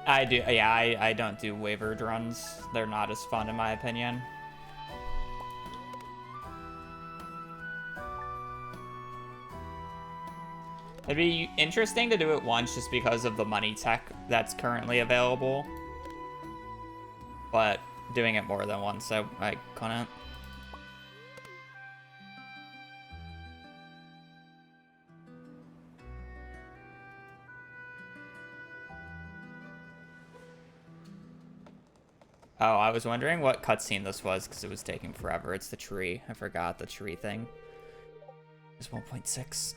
I do, yeah, I don't do wavered runs. They're not as fun in my opinion. It'd be interesting to do it once just because of the money tech that's currently available. But doing it more than once, I couldn't. Oh, I was wondering what cutscene this was because it was taking forever. It's the tree. I forgot the tree thing. It's 1.6.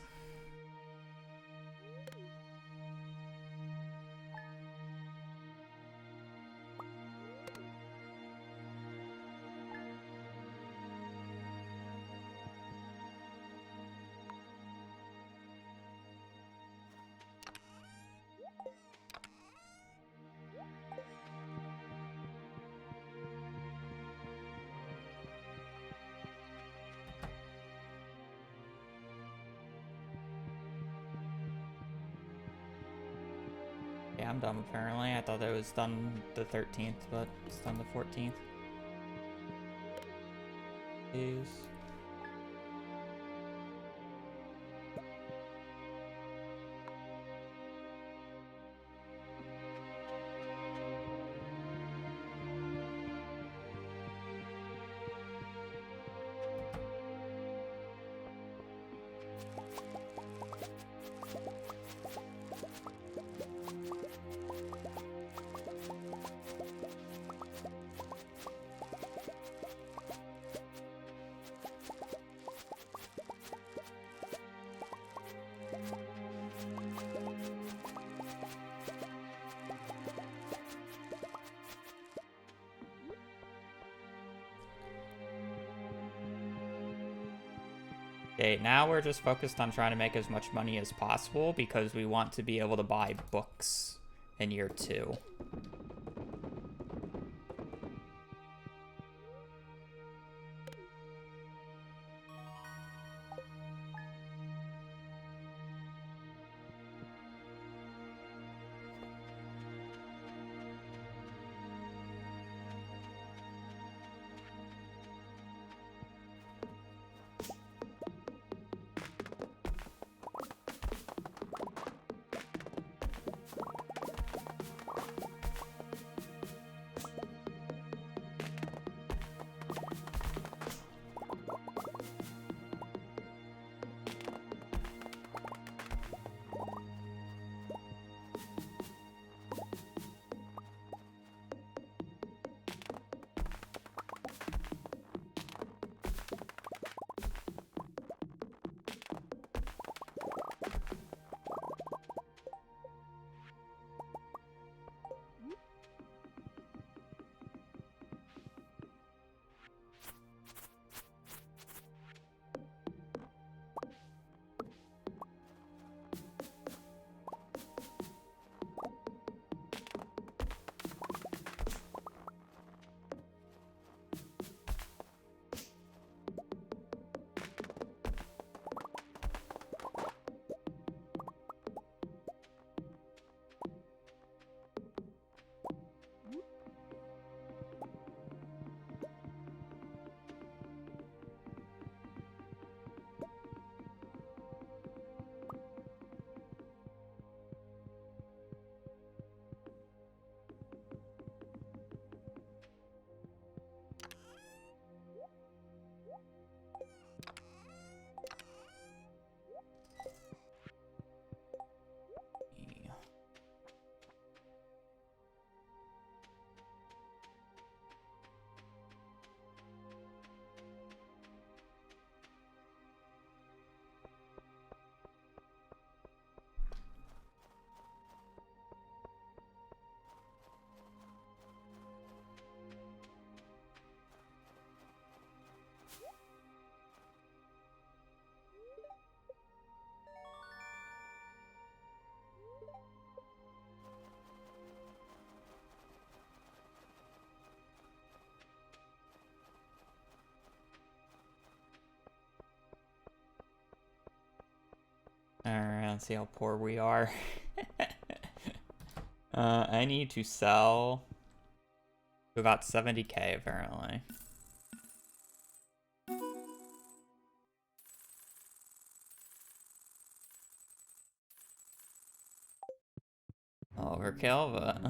Yeah, I'm dumb apparently. I thought it was done the 13th, but it's done the 14th. Jeez. Okay, now we're just focused on trying to make as much money as possible because we want to be able to buy books in year 2. Alright, let's see how poor we are. I need to sell about 70k apparently. Overkill, but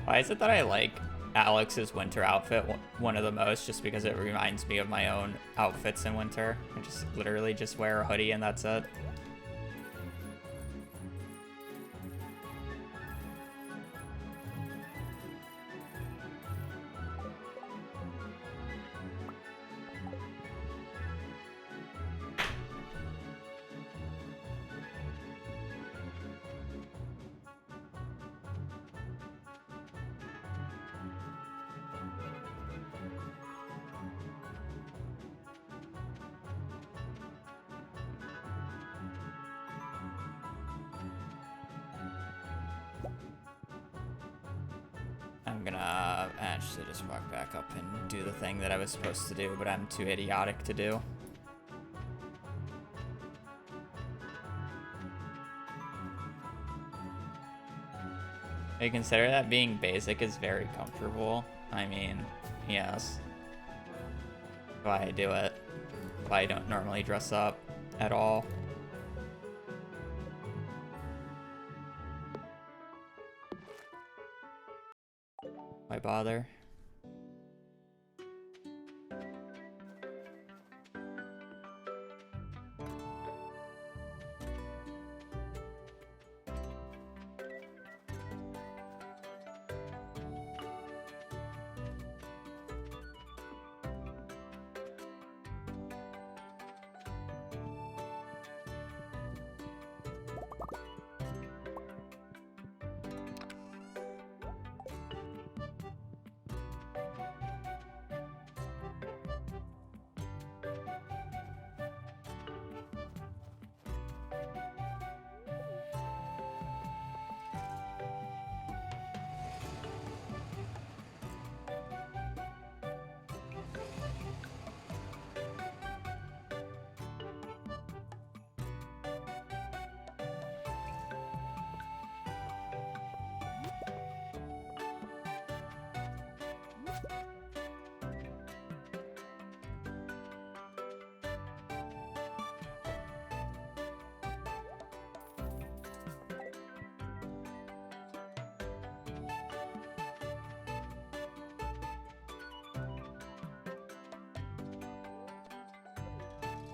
why is it that I like Alex's winter outfit one of the most, just because it reminds me of my own outfits in winter. I just literally just wear a hoodie and that's it. I'm gonna actually just walk back up and do the thing that I was supposed to do, but I'm too idiotic to do. I consider that being basic is very comfortable. I mean, yes. Why I do it. Why I don't normally dress up at all. Why bother?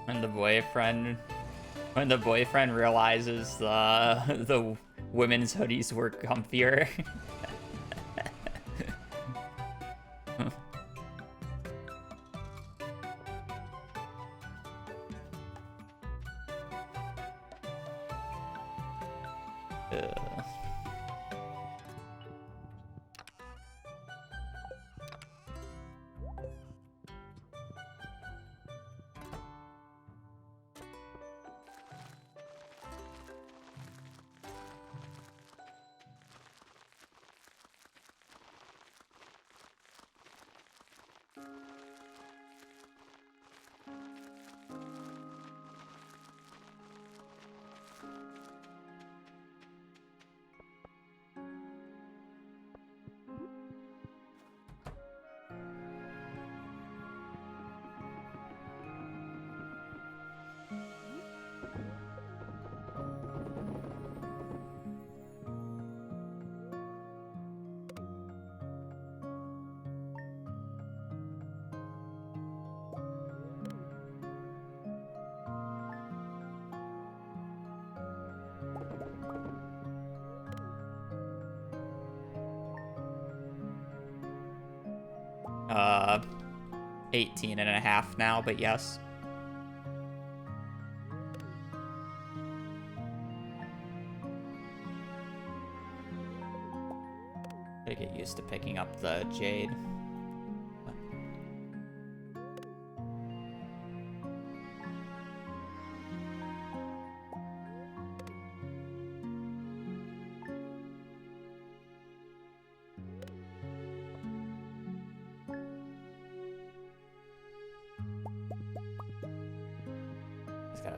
When the boyfriend realizes the women's hoodies were comfier. Ugh. 18 and a half now, but yes. I get used to picking up the jade.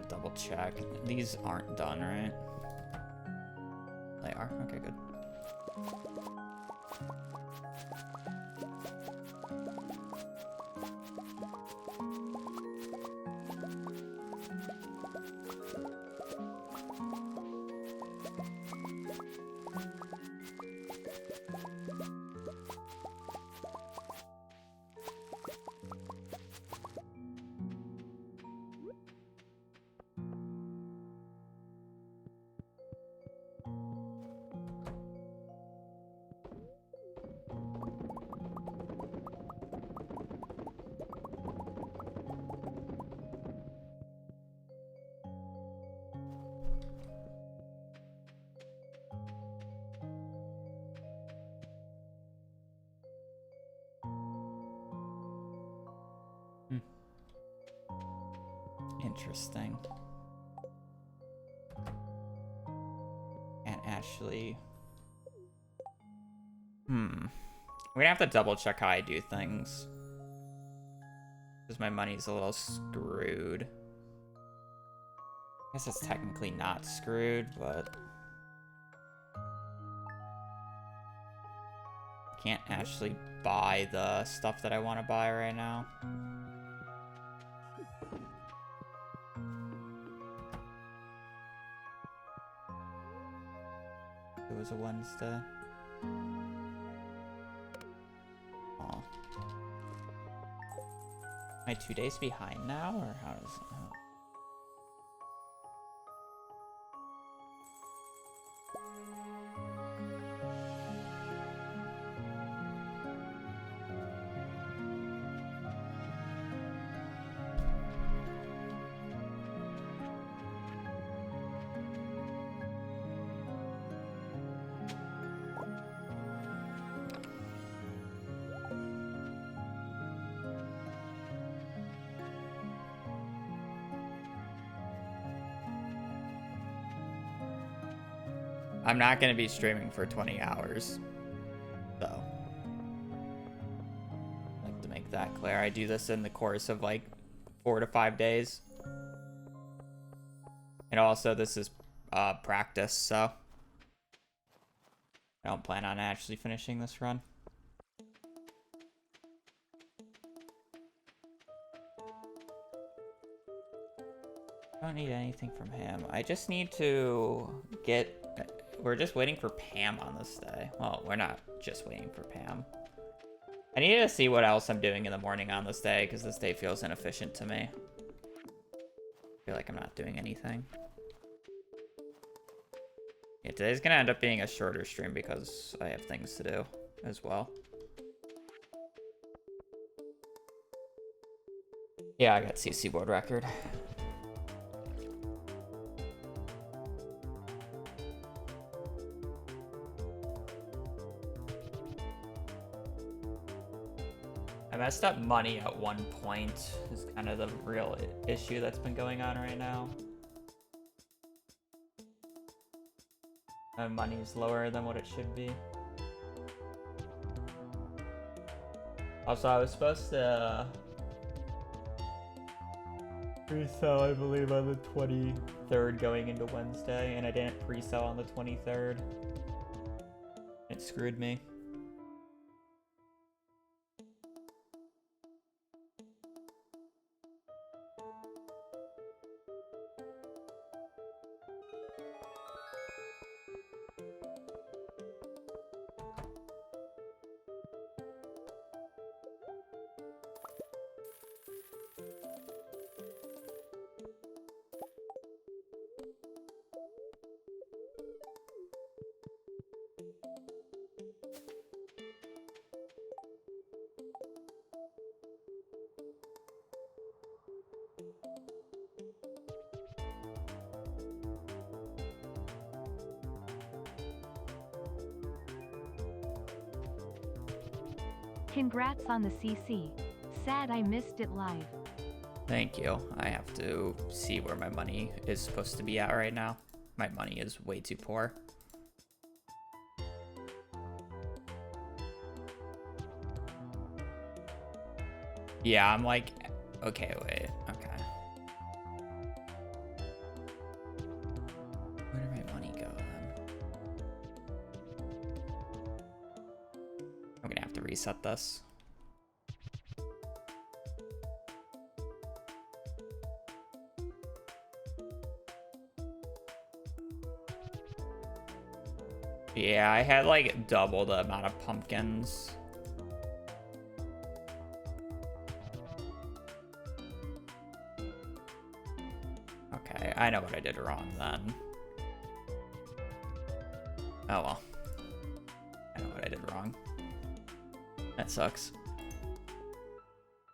Double check. These aren't done, right? They are? Okay, good. Interesting. Can't actually... We're gonna have to double check how I do things. Because my money's a little screwed. I guess it's technically not screwed, but... I can't actually buy the stuff that I want to buy right now. It was a Wednesday. Aw. Am I 2 days behind now, or how does it... I'm not going to be streaming for 20 hours, so I'd like to make that clear. I do this in the course of like 4 to 5 days. And also this is practice, so I don't plan on actually finishing this run. I don't need anything from him. I just need to get... We're just waiting for Pam on this day. Well, we're not just waiting for Pam. I need to see what else I'm doing in the morning on this day, because this day feels inefficient to me. I feel like I'm not doing anything. Yeah, today's gonna end up being a shorter stream because I have things to do as well. Yeah, I got CC world record. I messed up money at one point is kind of the real issue that's been going on right now. My money's lower than what it should be. Also, I was supposed to pre-sell, I believe, on the 23rd going into Wednesday, and I didn't pre-sell on the 23rd. It screwed me. Congrats on the CC. Sad I missed it live. Thank you. I have to see where my money is supposed to be at right now. My money is way too poor. Yeah, I'm like, okay, wait, okay. Where did my money go then? I'm gonna have to reset this. Yeah, I had like double the amount of pumpkins. Okay, I know what I did wrong then. Oh well. I know what I did wrong. That sucks.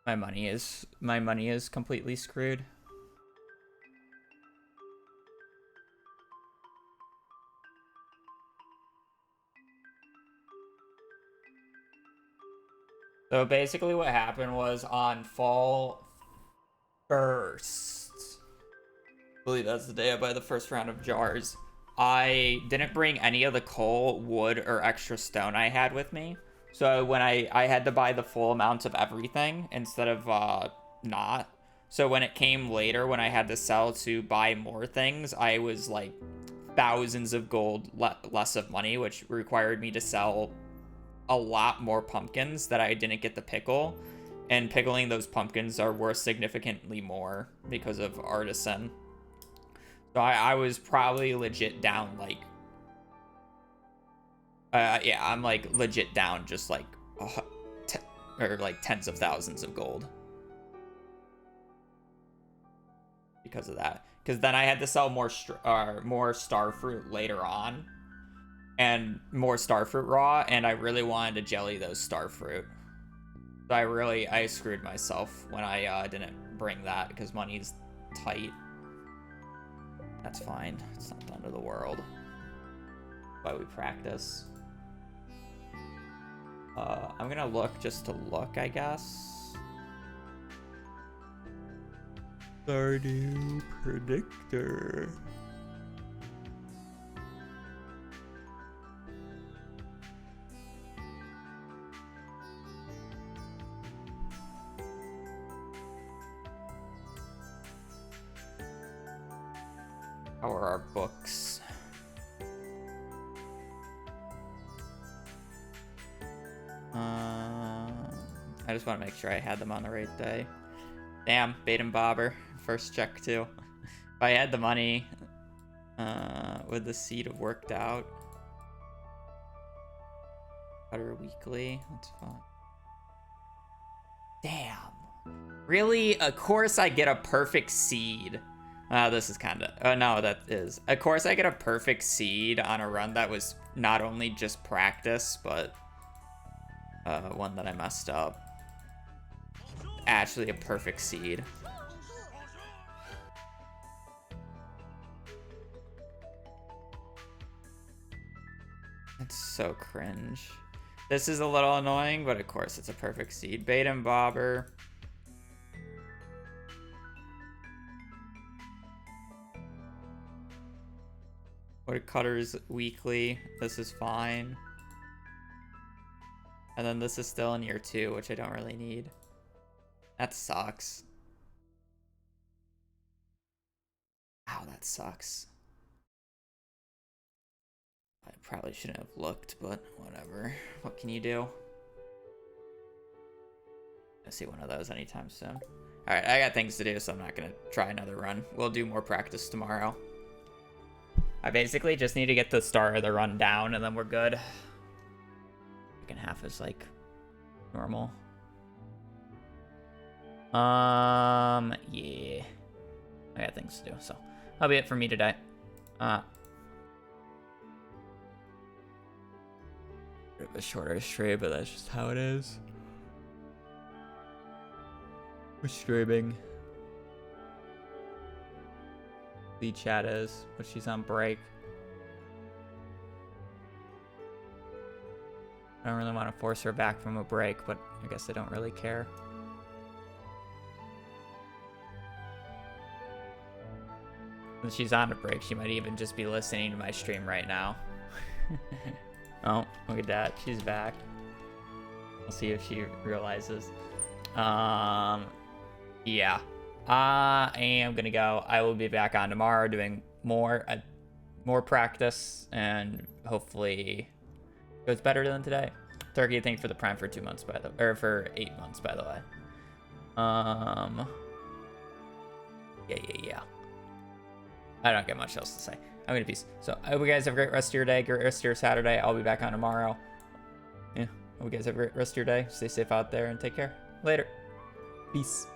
My money is completely screwed. So basically what happened was on fall 1st, believe that's the day I buy the first round of jars. I didn't bring any of the coal, wood, or extra stone I had with me. So when I had to buy the full amount of everything instead of not. So when it came later, when I had to sell to buy more things, I was like thousands of gold less of money, which required me to sell a lot more pumpkins that I didn't get to pickle. And pickling those pumpkins are worth significantly more because of artisan. So I was probably legit down like, yeah, I'm like legit down just like, or like tens of thousands of gold. Because of that. Because then I had to sell more starfruit later on. And more starfruit raw, and I really wanted to jelly those starfruit. So I screwed myself when I didn't bring that because money's tight. That's fine. It's not the end of the world. Why we practice. I'm gonna look just to look, I guess. Stardew Predictor. How are our books? I just want to make sure I had them on the right day. Damn, bait and bobber. First check too. If I had the money, would the seed have worked out? Butter weekly. That's fine. Damn. Really? Of course I get a perfect seed. This is kind of... Oh, no, that is... Of course I get a perfect seed on a run that was not only just practice, but one that I messed up. Actually a perfect seed. That's so cringe. This is a little annoying, but of course it's a perfect seed. Bait and bobber. Woodcutters weekly. This is fine. And then this is still in year 2, which I don't really need. That sucks. Ow, that sucks. I probably shouldn't have looked, but whatever. What can you do? I'll see one of those anytime soon. Alright, I got things to do, so I'm not gonna try another run. We'll do more practice tomorrow. I basically just need to get the start of the run down, and then we're good. Second half is like normal. Yeah. I got things to do, so that'll be it for me today. Bit of a shorter stream, but that's just how it is. We're streaming. The chat is, but she's on break. I don't really want to force her back from a break, but I guess I don't really care. When she's on a break, she might even just be listening to my stream right now. Oh, look at that. She's back. We'll see if she realizes. Yeah. I am gonna go. I will be back on tomorrow doing more practice, and hopefully it goes better than today. Turkey, thank you for the prime for 2 months, by the or for 8 months, by the way. Yeah. I don't get much else to say. I'm gonna peace. So I hope you guys have a great rest of your day, great rest of your Saturday. I'll be back on tomorrow. Yeah, hope you guys have a great rest of your day. Stay safe out there and take care. Later. Peace.